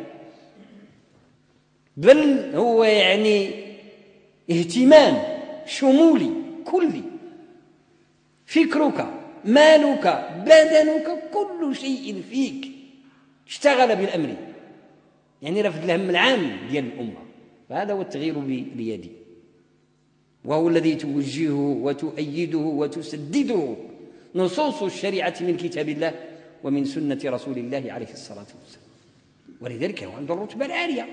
بل هو يعني اهتمام شمولي كلي. فكرك، مالك، بدنك، كل شيء فيك اشتغل بالأمر، يعني رفض الهم العام ديال الأمة. فهذا هو التغيير باليد، وهو الذي توجهه وتؤيده وتسدده نصوص الشريعة من كتاب الله ومن سنة رسول الله عليه الصلاة والسلام. ولذلك هو عنده الرتبة العالية.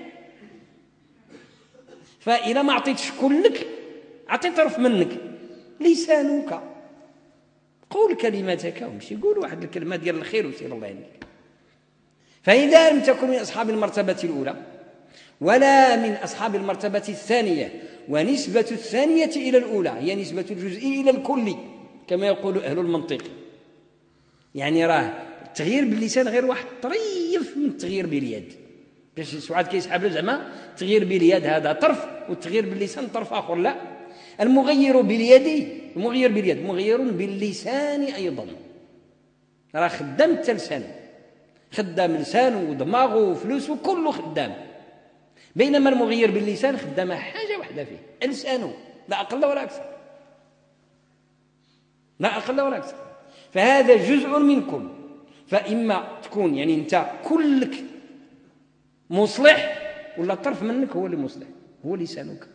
فإذا ما أعطيتش كلك، أعطيت طرف منك، لسانك، قول كلمتك ومشي، قول واحد الكلمة ديال الخير وسير الله يهديك. فإذا لم تكن من أصحاب المرتبة الأولى ولا من أصحاب المرتبة الثانية، ونسبة الثانية إلى الأولى هي نسبة الجزء إلى الكل كما يقول أهل المنطق. يعني راه التغيير باللسان غير واحد طريف من التغيير باليد، باش سعاد كيسحب له زعما التغيير باليد هذا طرف والتغيير باللسان طرف آخر. لا، المغير باليد مغير باللسان أيضا، راه خدام حتى لسانه، خدام لسانه ودماغه وفلوسه كله خدام، بينما المغير باللسان خدام حاجة واحدة فيه، لسانه، لا أقل ولا أكثر، لا أقل ولا أكثر. فهذا جزء منكم، فإما تكون يعني أنت كلك مصلح، ولا طرف منك هو اللي مصلح، هو لسانك.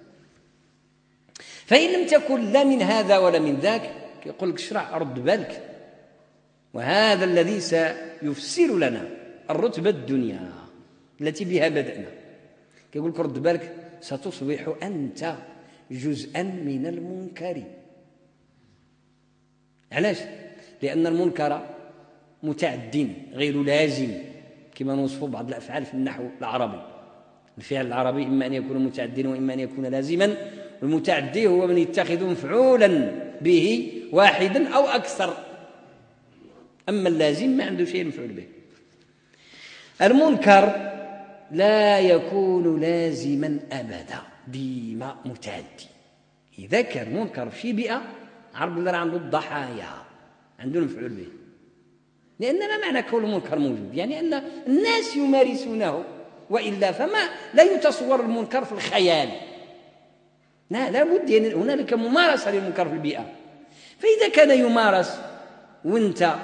فإن لم تكن لا من هذا ولا من ذاك، يقول لك اشرع رد بالك، وهذا الذي سيفسر لنا الرتبة الدنيا التي بها بدأنا. يقول لك رد بالك، ستصبح أنت جزءا من المنكر. علاش؟ لأن المنكر متعد غير لازم، كما نوصف بعض الأفعال في النحو العربي. الفعل العربي إما أن يكون متعديا وإما أن يكون لازما. المتعدي هو من يتخذ مفعولا به واحدا أو أكثر، أما اللازم ما عنده شيء مفعول به. المنكر لا يكون لازما أبدا، ديما متعدي. إذا كان منكر في شي بيئة عرف بلي راه عنده الضحايا، عنده المفعول به، لأن ما معنى كون المنكر موجود؟ يعني أن الناس يمارسونه، وإلا فما لا يتصور المنكر في الخيال. لا بد يعني هنالك ممارسة للمنكر في البيئة. فإذا كان يمارس وانت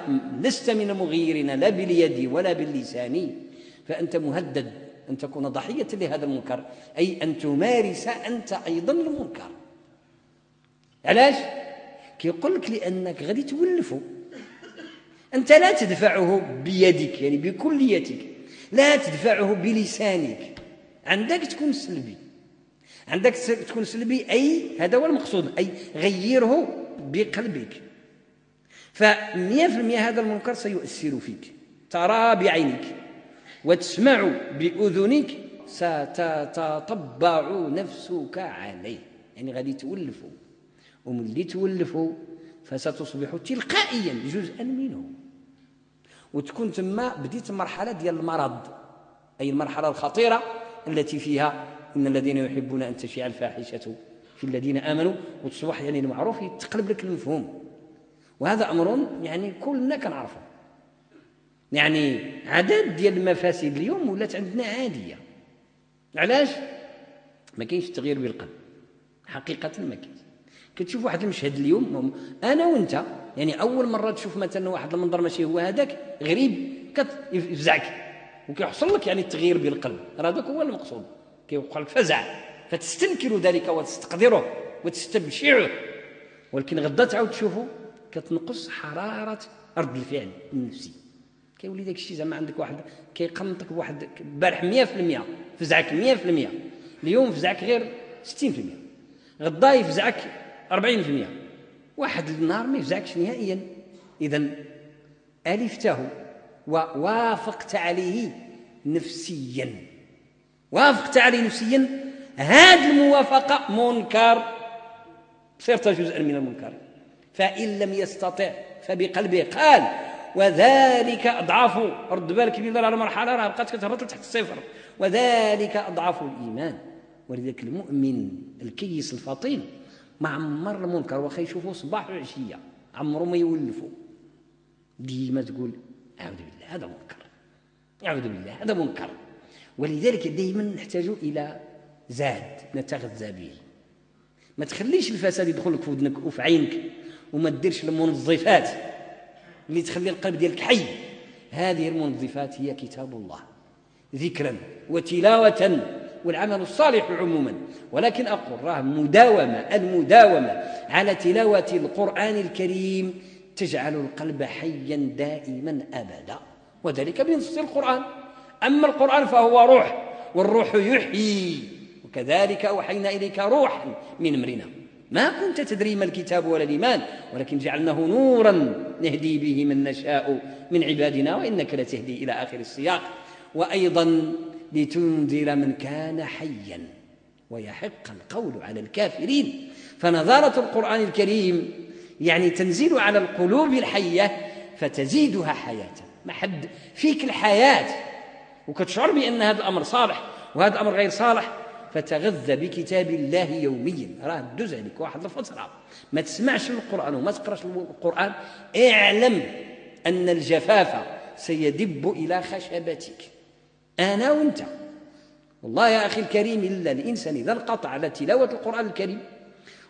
لست من المغيرين لا باليد ولا باللسان، فأنت مهدد أن تكون ضحية لهذا المنكر، أي أن تمارس أنت أيضا المنكر. علاش؟ كيقول لك لأنك غادي تولفه. أنت لا تدفعه بيدك يعني بكليتك، لا تدفعه بلسانك، عندك تكون سلبي، أي هذا هو المقصود، أي غيره بقلبك. ف100% هذا المنكر سيؤثر فيك، ترى بعينك وتسمع بأذنك، ستتطبع نفسك عليه، يعني غادي تولفه، وملي تولفه فستصبح تلقائيا جزءا منه، وتكون تما بديت المرحلة ديال المرض، أي المرحلة الخطيرة التي فيها إن الذين يحبون أن تشيع الفاحشة في الذين آمنوا، وتصبح يعني المعروف يتقلب لك المفهوم. وهذا أمر يعني كلنا كنعرفه. يعني عدد ديال المفاسد اليوم ولات عندنا عادية. علاش؟ ما كاينش تغيير بالقلب، حقيقة ما كاينش. كتشوف واحد المشهد اليوم أنا وأنت، يعني أول مرة تشوف مثلا واحد المنظر ماشي هو هذاك غريب كيفزعك وكيحصل لك يعني التغيير بالقلب، راه هذاك هو المقصود، كيوقع لك فزع فتستنكر ذلك وتستقدره وتستبشعه، ولكن غدا تعاود تشوفه كتنقص حرارة رد الفعل النفسي، كيولي داك الشيء زعما عندك واحد كيقنطك بواحد البارح 100% فزعك 100%، اليوم فزعك غير 60%، غدا يفزعك 40%، واحد النهار ما يفزعكش نهائيا. إذن ألفته ووافقت عليه نفسيا، هذه الموافقة منكر، صرت جزءا من المنكر. فإن لم يستطع فبقلبه، قال وذلك أضعاف، رد بالك بيضل على مرحلة راه بقات كتهبط تحت الصفر، وذلك أضعاف الإيمان. ولذلك المؤمن الكيس الفطين ما عمر المنكر واخا يشوفه صباح وعشية عمره ما يولفه، ديما تقول أعوذ بالله هذا منكر، أعوذ بالله هذا منكر. ولذلك دائما نحتاج إلى زاد نتغذى به. ما تخليش الفساد يدخل لك في ودنك وفي عينك، وما تديرش المنظفات اللي تخلي القلب ديالك حي. هذه المنظفات هي كتاب الله ذكرا وتلاوة والعمل الصالح عموما. ولكن أقول راه المداومة على تلاوة القرآن الكريم تجعل القلب حيا دائما أبدا، وذلك بنص القرآن. أما القرآن فهو روح، والروح يحيي، وكذلك أوحينا إليك روحا من أمرنا ما كنت تدري ما الكتاب ولا الإيمان، ولكن جعلناه نورا نهدي به من نشاء من عبادنا وإنك لتهدي إلى آخر السياق. وأيضا لتنذر من كان حيا ويحق القول على الكافرين. فنظارة القرآن الكريم يعني تنزل على القلوب الحية فتزيدها حياة. ما حد فيك الحياة وكتشعر بأن هذا الأمر صالح وهذا الأمر غير صالح، فتغذى بكتاب الله يوميا. راه دوز عليك واحد الفترة ما تسمعش القرآن وما تقراش القرآن، اعلم أن الجفاف سيدب إلى خشبتك. أنا وأنت والله يا أخي الكريم إلا الإنسان إذا انقطع على تلاوة القرآن الكريم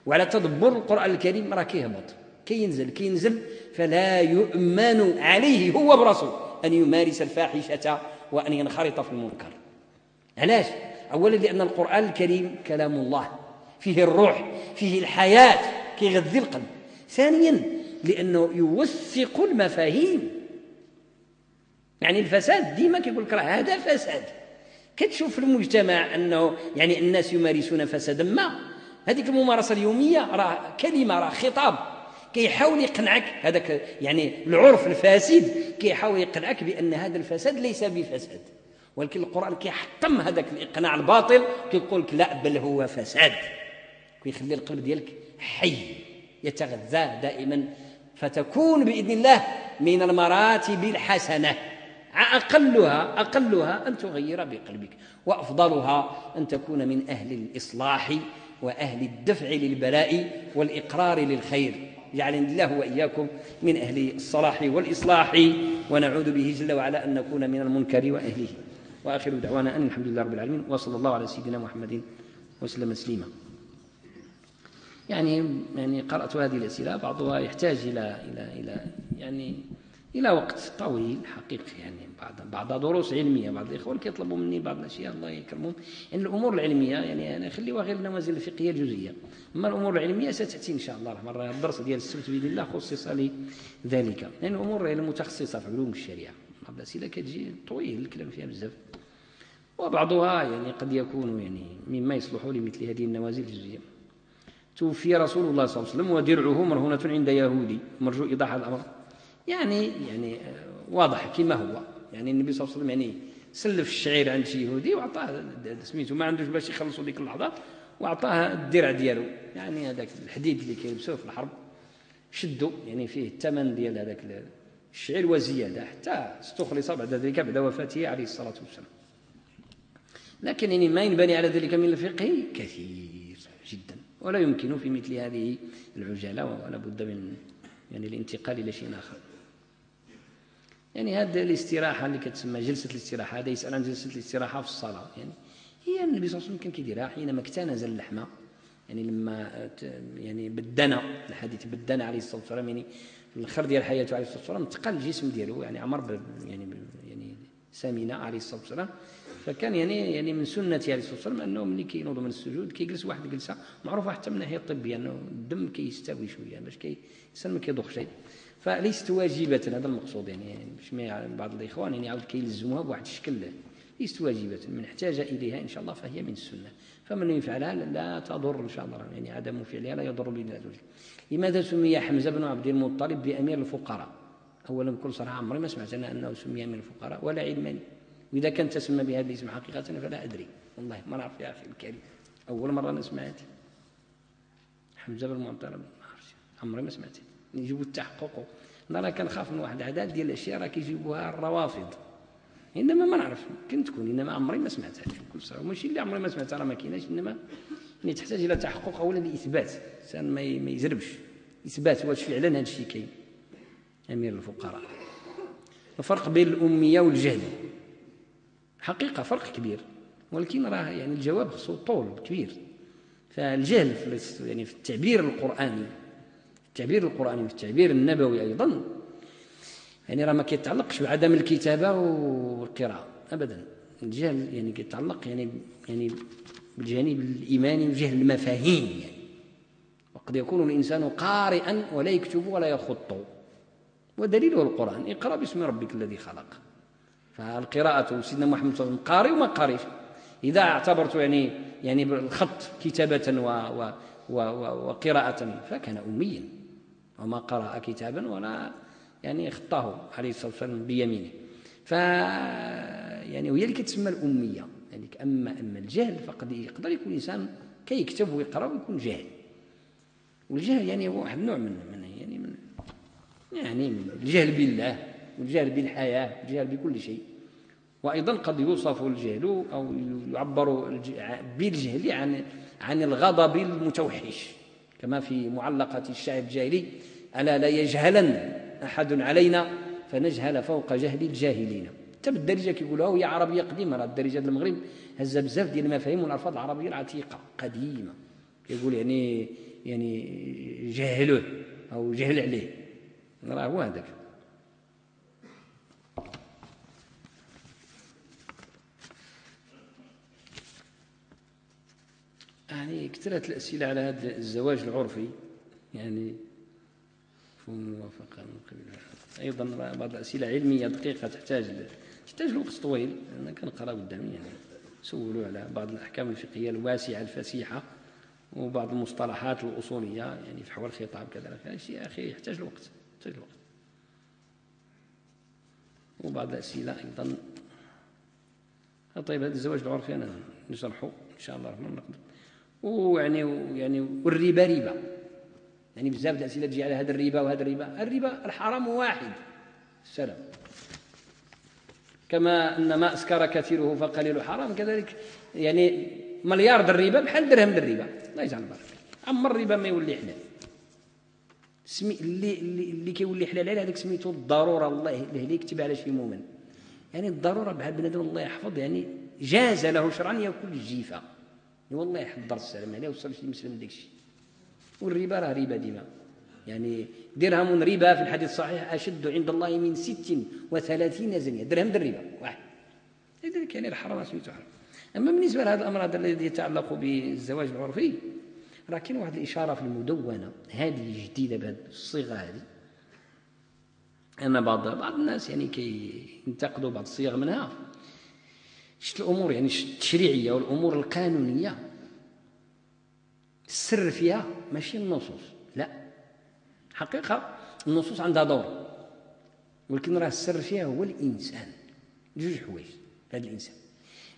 وعلى تدبر القرآن الكريم راه كيهبط كينزل فلا يؤمن عليه هو برسول أن يمارس الفاحشة وأن ينخرط في المنكر. علاش؟ أولا لأن القرآن الكريم كلام الله، فيه الروح، فيه الحياة، كيغذي القلب. ثانيا لأنه يوثق المفاهيم. يعني الفساد ديما كيقول لك راه هذا فساد. كتشوف في المجتمع أنه يعني الناس يمارسون فسادا ما، هذيك الممارسة اليومية راه كلمة، راه خطاب كيحاول يقنعك. هذاك يعني العرف الفاسد كيحاول يقنعك بأن هذا الفساد ليس بفساد، ولكن القرآن كيحطم هذاك الإقناع الباطل، كيقول لك لا بل هو فساد، كيخلي القلب ديالك حي يتغذى دائما، فتكون بإذن الله من المراتب الحسنة أقلها أن تغير بقلبك، وأفضلها أن تكون من أهل الإصلاح وأهل الدفع للبلاء والإقرار للخير. جعلني الله وإياكم من أهل الصلاح والإصلاح، ونعوذ به جل وعلا أن نكون من المنكر وأهله. وآخر دعوانا أن الحمد لله رب العالمين، وصلى الله على سيدنا محمد وسلم تسليما. يعني قرأت هذه الأسئلة، بعضها يحتاج إلى وقت طويل حقيقي، يعني بعض دروس علمية. بعض الإخوان يطلبوا مني بعض الأشياء الله يكرمهم، يعني الأمور العلمية يعني أنا أخليها غير النوازل الفقهية الجزئية، أما الأمور العلمية ستأتي إن شاء الله. مرة الدرس ديال السبت بإذن الله خصص لذلك، لأن يعني الأمور المتخصصة في علوم الشريعة بعض الأسئلة كتجي طويل الكلام فيها بزاف، وبعضها يعني قد يكون يعني مما يصلح لمثل هذه النوازل الجزئية. توفي رسول الله صلى الله عليه وسلم ودرعه مرهونة عند يهودي، مرجو إيضاح الأمر. يعني واضح كما هو، يعني النبي صلى الله عليه وسلم يعني سلف الشعير عند شي يهودي وعطاه سميتو، ما عندوش باش يخلصوا ديك اللحظة، وعطاه الدرع ديالو، يعني هذاك الحديد اللي كيلبسوه في الحرب، شدوا يعني فيه الثمن ديال هذاك الشعير وزيادة، حتى استخلص بعد ذلك بعد وفاته عليه الصلاة والسلام. لكن يعني ما ينبني على ذلك من الفقه كثير جدا، ولا يمكن في مثل هذه العجالة، ولا بد من يعني الانتقال إلى شيء آخر. يعني هذه الاستراحة اللي كتسمى جلسة الاستراحة، هذا يسأل عن جلسة الاستراحة في الصلاة، يعني هي النبي صلى الله عليه وسلم كان كيديرها حينما اكتنز اللحم، يعني لما يعني بدنا الحديث بدنا عليه الصلاة والسلام، يعني في الآخر ديال حياته عليه الصلاة والسلام انتقل الجسم ديالو، يعني عمر يعني سمينة عليه الصلاة والسلام، فكان يعني من سنته عليه الصلاة والسلام أنه ملي كينوض من السجود كيجلس واحد الجلسة معروفة حتى من الناحية الطبية، أنه الدم كيستوي شوية باش الإنسان ما كيضخ شيء، فليست واجبة، هذا المقصود. يعني باش بعض الإخوان يعني عاود كيلزموها بواحد الشكل، ليست واجبة، من احتاج إليها إن شاء الله فهي من السنة، فمن يفعلها لا تضر إن شاء الله، يعني عدم فعلها لا يضر بإذن الله. لماذا سمي حمزة بن عبد المطلب بأمير الفقراء؟ أولا بكل صراحة عمري ما سمعت أنه سمي أمير الفقراء ولا علماني، وإذا كان تسمى بهذا الاسم حقيقة فلا أدري، والله ما نعرف يا أخي الكريم، أول مرة أنا سمعت حمزة بن المطلب، ما عرفتش، عمري ما سمعت. يجيبوا التحقق، أنا كنخاف من واحد العدد ديال الأشياء راه كيجيبوها الروافض، إنما ما نعرف، يمكن تكون، إنما عمري ما سمعتها بكل صراحة، ماشي اللي عمري ما سمعتها راه ما كايناش، إنما يعني تحتاج إلى تحقق أولا لإثبات، الإنسان ما يزربش إثبات واش فعلا هذا الشيء كاين. أمير الفقراء. الفرق بين الأمية والجهل حقيقة فرق كبير، ولكن راه يعني الجواب خصو طول كبير. فالجهل يعني في التعبير القرآني، في التعبير النبوي أيضا، يعني راه ما كيتعلقش بعدم الكتابة والقراءة أبدا. الجهل يعني كيتعلق يعني بالجانب الإيماني وجهل المفاهيم، يعني وقد يكون الإنسان قارئا ولا يكتب ولا يخط، ودليله القرآن، اقرأ باسم ربك الذي خلق. فالقراءة سيدنا محمد صلى الله عليه وسلم قارئ وما قارئ، إذا اعتبرت يعني الخط كتابة وقراءة فكان أميا، وما قرأ كتابا ولا يعني خطاه عليه الصلاة والسلام بيمينه. يعني وهي اللي كتسمى الأمية. يعني أما الجهل فقد يقدر يكون الإنسان كيكتب ويقرأ ويكون جاهل، والجهل يعني هو واحد نوع من الجهل بالله والجهل بالحياة والجهل بكل شيء. وأيضا قد يوصف الجهل أو يعبر بالجهل عن الغضب المتوحش، كما في معلقة الشاعر الجاهلي: ألا لا يجهلن أحد علينا فنجهل فوق جهل الجاهلين. حتى بالدارجة كيقولوها وهي عربية قديمة، راه الدارجة ديال المغرب هزة بزاف ديال المفاهيم والألفاظ العربية العتيقة قديمة، كيقول يعني جهله أو جهل عليه، راه هو هذاك. يعني كثرت الأسئلة على هذا الزواج العرفي، يعني موافقة من قبل أيضا بعض الأسئلة علمية دقيقة تحتاج لوقت طويل. أنا كنقرأ قدامي، يعني سولوا على بعض الأحكام الفقهية الواسعة الفسيحة وبعض المصطلحات الأصولية يعني في حول الخطاب كذلك، هذا الشيء أخي يحتاج الوقت. وبعض الأسئلة أيضا. طيب هذا الزواج العرفي أنا نشرحه إن شاء الله الرحمن نقدر. ويعني والربا ربا، يعني بزاف الأسئلة تجي على هذا الربا وهذا الربا. الربا الحرام واحد، السلام. كما أن ما أسكر كثيره فقليل حرام، كذلك يعني مليار الربا بحال درهم الربا. الله يجعل البركة. أما الربا ما يولي حلال، اللي كيولي حلال عليه هذاك سميتو الضرورة. الله اللي يكتب على شي مؤمن، يعني الضرورة بحال بنادم الله يحفظ، يعني جاز له شرعا يأكل الجيفة، والله يحضر السلام عليه وصل شي مسلم داك الشيء. والربا راه ربا ديما، يعني درهم ربا في الحديث الصحيح أشد عند الله من 36 زنية، درهم الربا واحد. لذلك يعني الحرام سميتو حرام. أما بالنسبة لهذا الأمر الذي يتعلق بالزواج العرفي، راه كاين واحد الإشارة في المدونة هذه جديدة بهذه الصيغة هذه، أن بعض الناس يعني ينتقدوا بعض الصيغ منها. شت الأمور يعني التشريعية والأمور القانونية السر فيها ماشي النصوص، لا، حقيقة النصوص عندها دور، ولكن راه السر فيها هو الإنسان. جوج حوايج هذا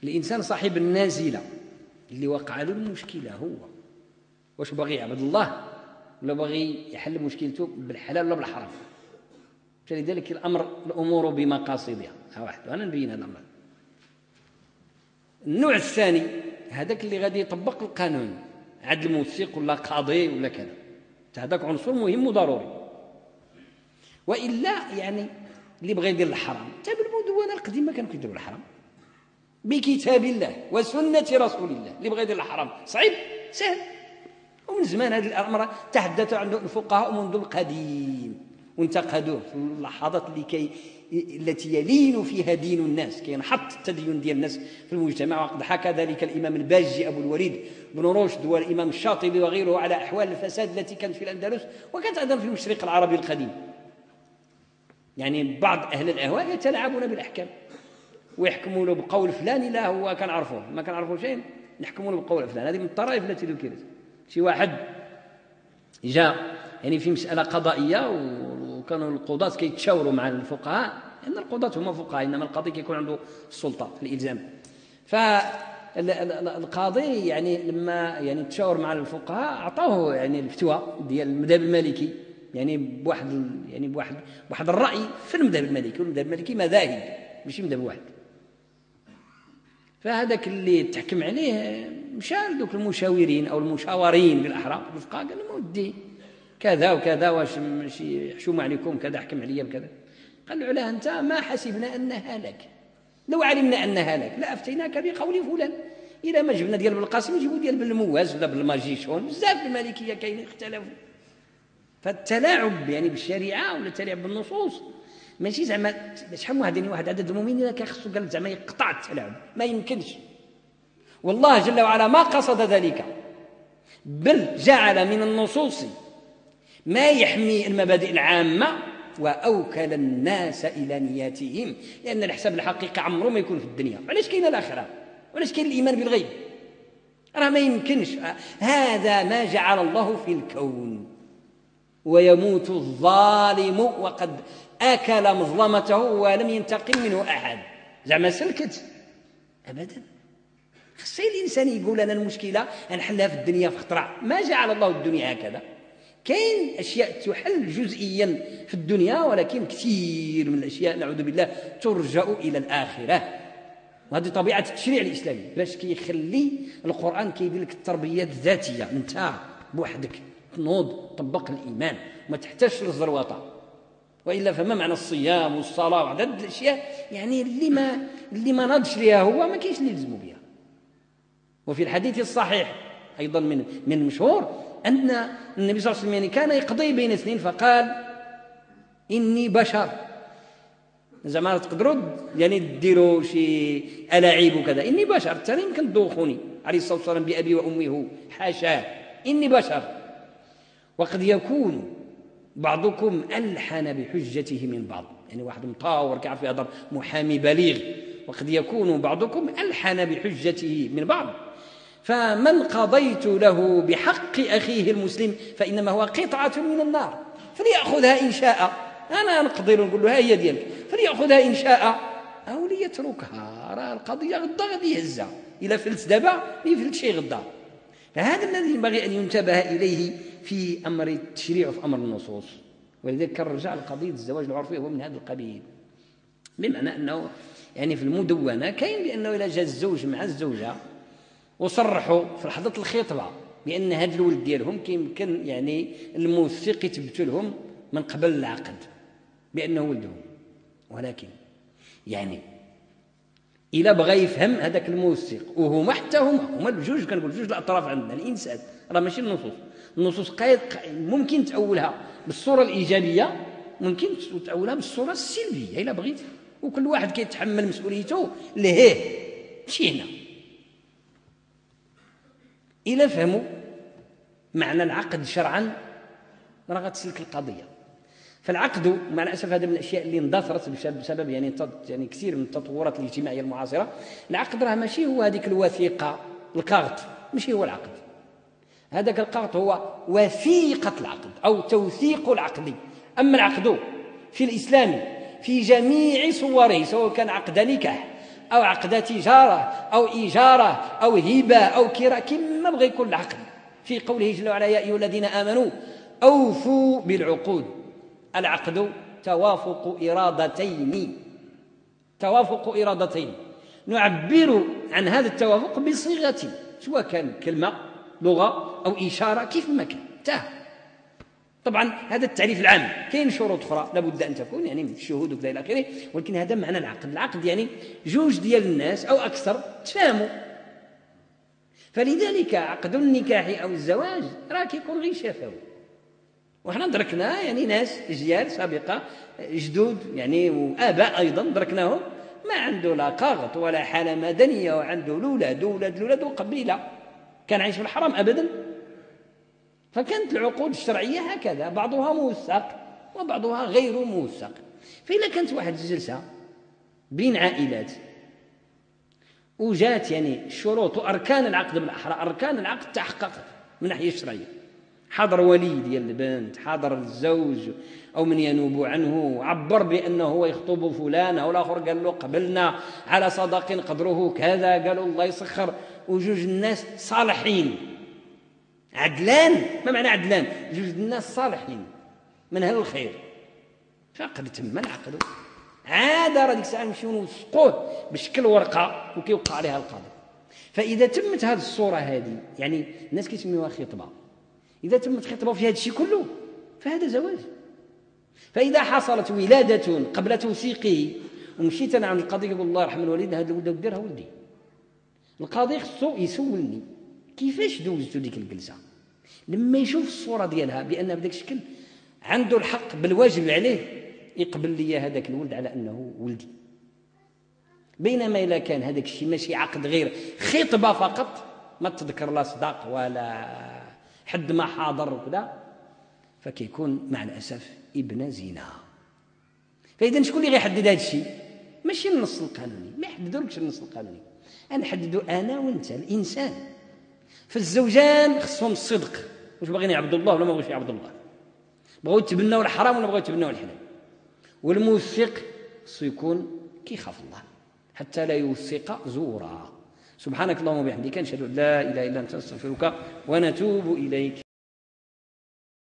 الإنسان صاحب النازلة اللي وقع له المشكلة، هو واش باغي يعبد الله ولا باغي يحل مشكلته بالحلال ولا بالحرام. فلذلك الأمور بمقاصدها. واحد، وأنا نبين هذا الأمر. النوع الثاني هذاك اللي غادي يطبق القانون، عدل موثق ولا قاضي ولا كذا، هذاك عنصر مهم وضروري. وإلا يعني اللي بغى يدير الحرام، حتى بالمدونة القديمة كانوا كيديروا الحرام بكتاب الله وسنة رسول الله. اللي بغى يدير الحرام صعيب سهل، ومن زمان هذه الأمر تحدث عنه الفقهاء منذ القديم وانتقدوه في اللحظات التي يلين فيها دين الناس، كينحط التدين ديال الناس في المجتمع. وقد حكى ذلك الإمام الباجي أبو الوليد بن رشد والإمام الشاطبي وغيره على أحوال الفساد التي كانت في الأندلس وكانت أيضا في المشرق العربي القديم. يعني بعض أهل الأهواء يتلاعبون بالأحكام ويحكموا له بقول فلان لا هو كان عرفوه ما كان عرفوه شيء، نحكموا له بقول فلان. هذه من الطرائف التي ذكرت. شي واحد جاء يعني في مسألة قضائية وكانوا القضاة كيتشاوروا مع الفقهاء، لأن القضاة هما فقهاء، إنما القاضي كيكون عنده السلطة في الإلزام. فالقاضي يعني لما يعني تشاور مع الفقهاء أعطوه يعني الفتوى ديال المذهب المالكي، يعني بواحد الرأي في المذهب المالكي، والمذهب المالكي مذاهب ماشي مذهب واحد. فهذاك اللي تحكم عليه مشى لذوك المشاورين أو المشاورين بالأحرى الفقهاء، قال له ودي كذا وكذا، واش ماشي حشوم عليكم كذا، احكم عليا بكذا. قال له علاه أنت ما حسبنا أنها لك، لو علمنا أنها لك لا أفتيناك بقول فلان. إذا ما جبنا ديال بالقاسم نجيبوا ديال بالمواز ولا بالماجيشون، بزاف المالكية كاين اختلفوا. فالتلاعب يعني بالشريعة ولا التلاعب بالنصوص ماشي زعما شحال من واحد عدد المؤمنين كيخصو قال زعما يقطع التلاعب، ما يمكنش. والله جل وعلا ما قصد ذلك، بل جعل من النصوص ما يحمي المبادئ العامة وأوكل الناس إلى نياتهم، لأن الحساب الحقيقي عمره ما يكون في الدنيا. علاش كاين الآخرة؟ علاش كاين الإيمان بالغيب؟ راه ما يمكنش. هذا ما جعل الله في الكون. ويموت الظالم وقد أكل مظلمته ولم ينتقم منه أحد. زعما سلكت أبدا. خصي الإنسان يقول أنا المشكلة نحلها في الدنيا في خطرة. ما جعل الله الدنيا هكذا. كاين أشياء تحل جزئيا في الدنيا، ولكن كثير من الأشياء نعوذ بالله ترجع إلى الآخرة. وهذه طبيعة التشريع الإسلامي، باش كيخلي القرآن كيدير لك التربية الذاتية. انت بوحدك تنوض طبق الإيمان ما تحتاجش للزروطة. وإلا فما معنى الصيام والصلاة وعدد الأشياء يعني اللي ما نضش لها هو ما كاينش اللي يلزموا بها. وفي الحديث الصحيح أيضا من المشهور أن النبي صلى الله عليه وسلم يعني كان يقضي بين اثنين فقال إني بشر. زعما تقدروا يعني ديروا شي ألاعيب وكذا، إني بشر تاني يمكن تدوخوني عليه الصلاة والسلام بأبي وأمه حاشاه، إني بشر. وقد يكون بعضكم ألحن بحجته من بعض، يعني واحد مطاور كيعرف يهضر محامي بليغ. وقد يكون بعضكم ألحن بحجته من بعض، فمن قضيت له بحق أخيه المسلم فإنما هو قطعة من النار فليأخذها إن شاء. أنا نقضي له نقول له هي ديالك فليأخذها إن شاء أو ليتركها. راه القضية غدا غادي يهزها، إلا فلت دابا يفلت شي غدا. فهذا الذي ينبغي أن ينتبه إليه في أمر التشريع وفي أمر النصوص. ولذلك كان رجع لقضية الزواج العرفي هو من هذا القبيل، بمعنى أنه يعني في المدونة كاين بأنه إلا جاء الزوج مع الزوجة وصرحوا في لحظة الخطبة بأن هذا الولد ديالهم كيمكن يعني الموثق يثبت لهم من قبل العقد بأنه ولدهم، ولكن يعني إلا بغى يفهم هذاك الموثق وهما حتى هما الجوج، كنقول جوج الأطراف عندنا الإنسان، راه ماشي النصوص ممكن تأولها بالصورة الإيجابية، ممكن تأولها بالصورة السلبية إلا بغيت، وكل واحد كيتحمل مسؤوليته لهيه ماشي هنا. إلا فهموا معنى العقد شرعا راه غتسلك القضية. فالعقد مع الأسف هذا من الأشياء اللي اندثرت بسبب يعني كثير من التطورات الاجتماعية المعاصرة. العقد راه ماشي هو هذيك الوثيقة الكارت، ماشي هو العقد. هذاك الكارت هو وثيقة العقد أو توثيق العقد. أما العقد في الإسلام في جميع صوره، سواء كان عقد نكاح أو عقد تجارة أو إيجارة أو هبة أو كراء، كما بغى يكون العقد، في قوله جل وعلا يا أيها الذين آمنوا أوفوا بالعقود. العقد توافق إرادتين نعبر عن هذا التوافق بصيغة، سواء كان كلمة لغة أو إشارة كيف ما كان. طبعا هذا التعريف العام، كاين شروط أخرى لابد أن تكون يعني الشهود وكذا إلى آخره، ولكن هذا معنى العقد يعني جوج ديال الناس أو أكثر تفاهموا. فلذلك عقد النكاح أو الزواج راه كيكون غير شفوي. وحنا دركنا يعني ناس أجيال سابقة جدود يعني وآباء أيضا دركناهم ما عنده لا قاغط ولا حالة مدنية، وعنده الأولاد وقبيلة كان عايش في الحرم أبدا. فكانت العقود الشرعية هكذا، بعضها موثق وبعضها غير موثق. فإذا كانت واحد الجلسة بين عائلات وجات يعني الشروط وأركان العقد بالأحرى، أركان العقد تحققت من الناحية الشرعية، حضر ولي ديال البنت، حضر الزوج أو من ينوب عنه، عبر بأنه هو يخطب فلان، أو الآخر قال له قبلنا على صداق قدره كذا، قالوا الله يسخر، وجوج الناس صالحين عدلان. ما معنى عدلان؟ جوج الناس صالحين من أهل الخير، فقد تم العقد. عاد راه ديك الساعة نمشيو نوثقوه بشكل ورقة وكيوقع عليها القاضي. فإذا تمت هذه الصورة هذه، يعني الناس كيسميوها خطبة، إذا تمت خطبة في هذا الشيء كله فهذا زواج. فإذا حصلت ولادة قبل توثيقه ومشيت أنا عند القاضي يقول الله يرحم الوالد هذا الولد وديرها ولدي، القاضي خصو يسولني كيفاش دوزتو ديك الجلسة. لما يشوف الصورة ديالها بأنها بداك الشكل عنده الحق بالواجب عليه يقبل لي هذاك الولد على أنه ولدي. بينما إذا كان هذاك الشيء ماشي عقد، غير خطبة فقط، ما تذكر لا صداق ولا حد ما حاضر وكذا، فكيكون مع الأسف ابن زنا. فإذا شكون اللي غيحدد هذا الشيء؟ ماشي النص القانوني، ما يحددولكش النص القانوني، أنا حددو أنا وأنت الإنسان. فالزوجان خصهم الصدق، واش باغيين يعبدوا الله ولا ما بغاوش يعبدوا الله، بغاو يتبناو الحرام ولا بغاو يتبناو الحلال. والموثق خصو يكون كيخاف الله حتى لا يوثق زورا. سبحانك اللهم وبحمدك نشهد أن لا إله إلا أنت نستغفرك ونتوب إليك.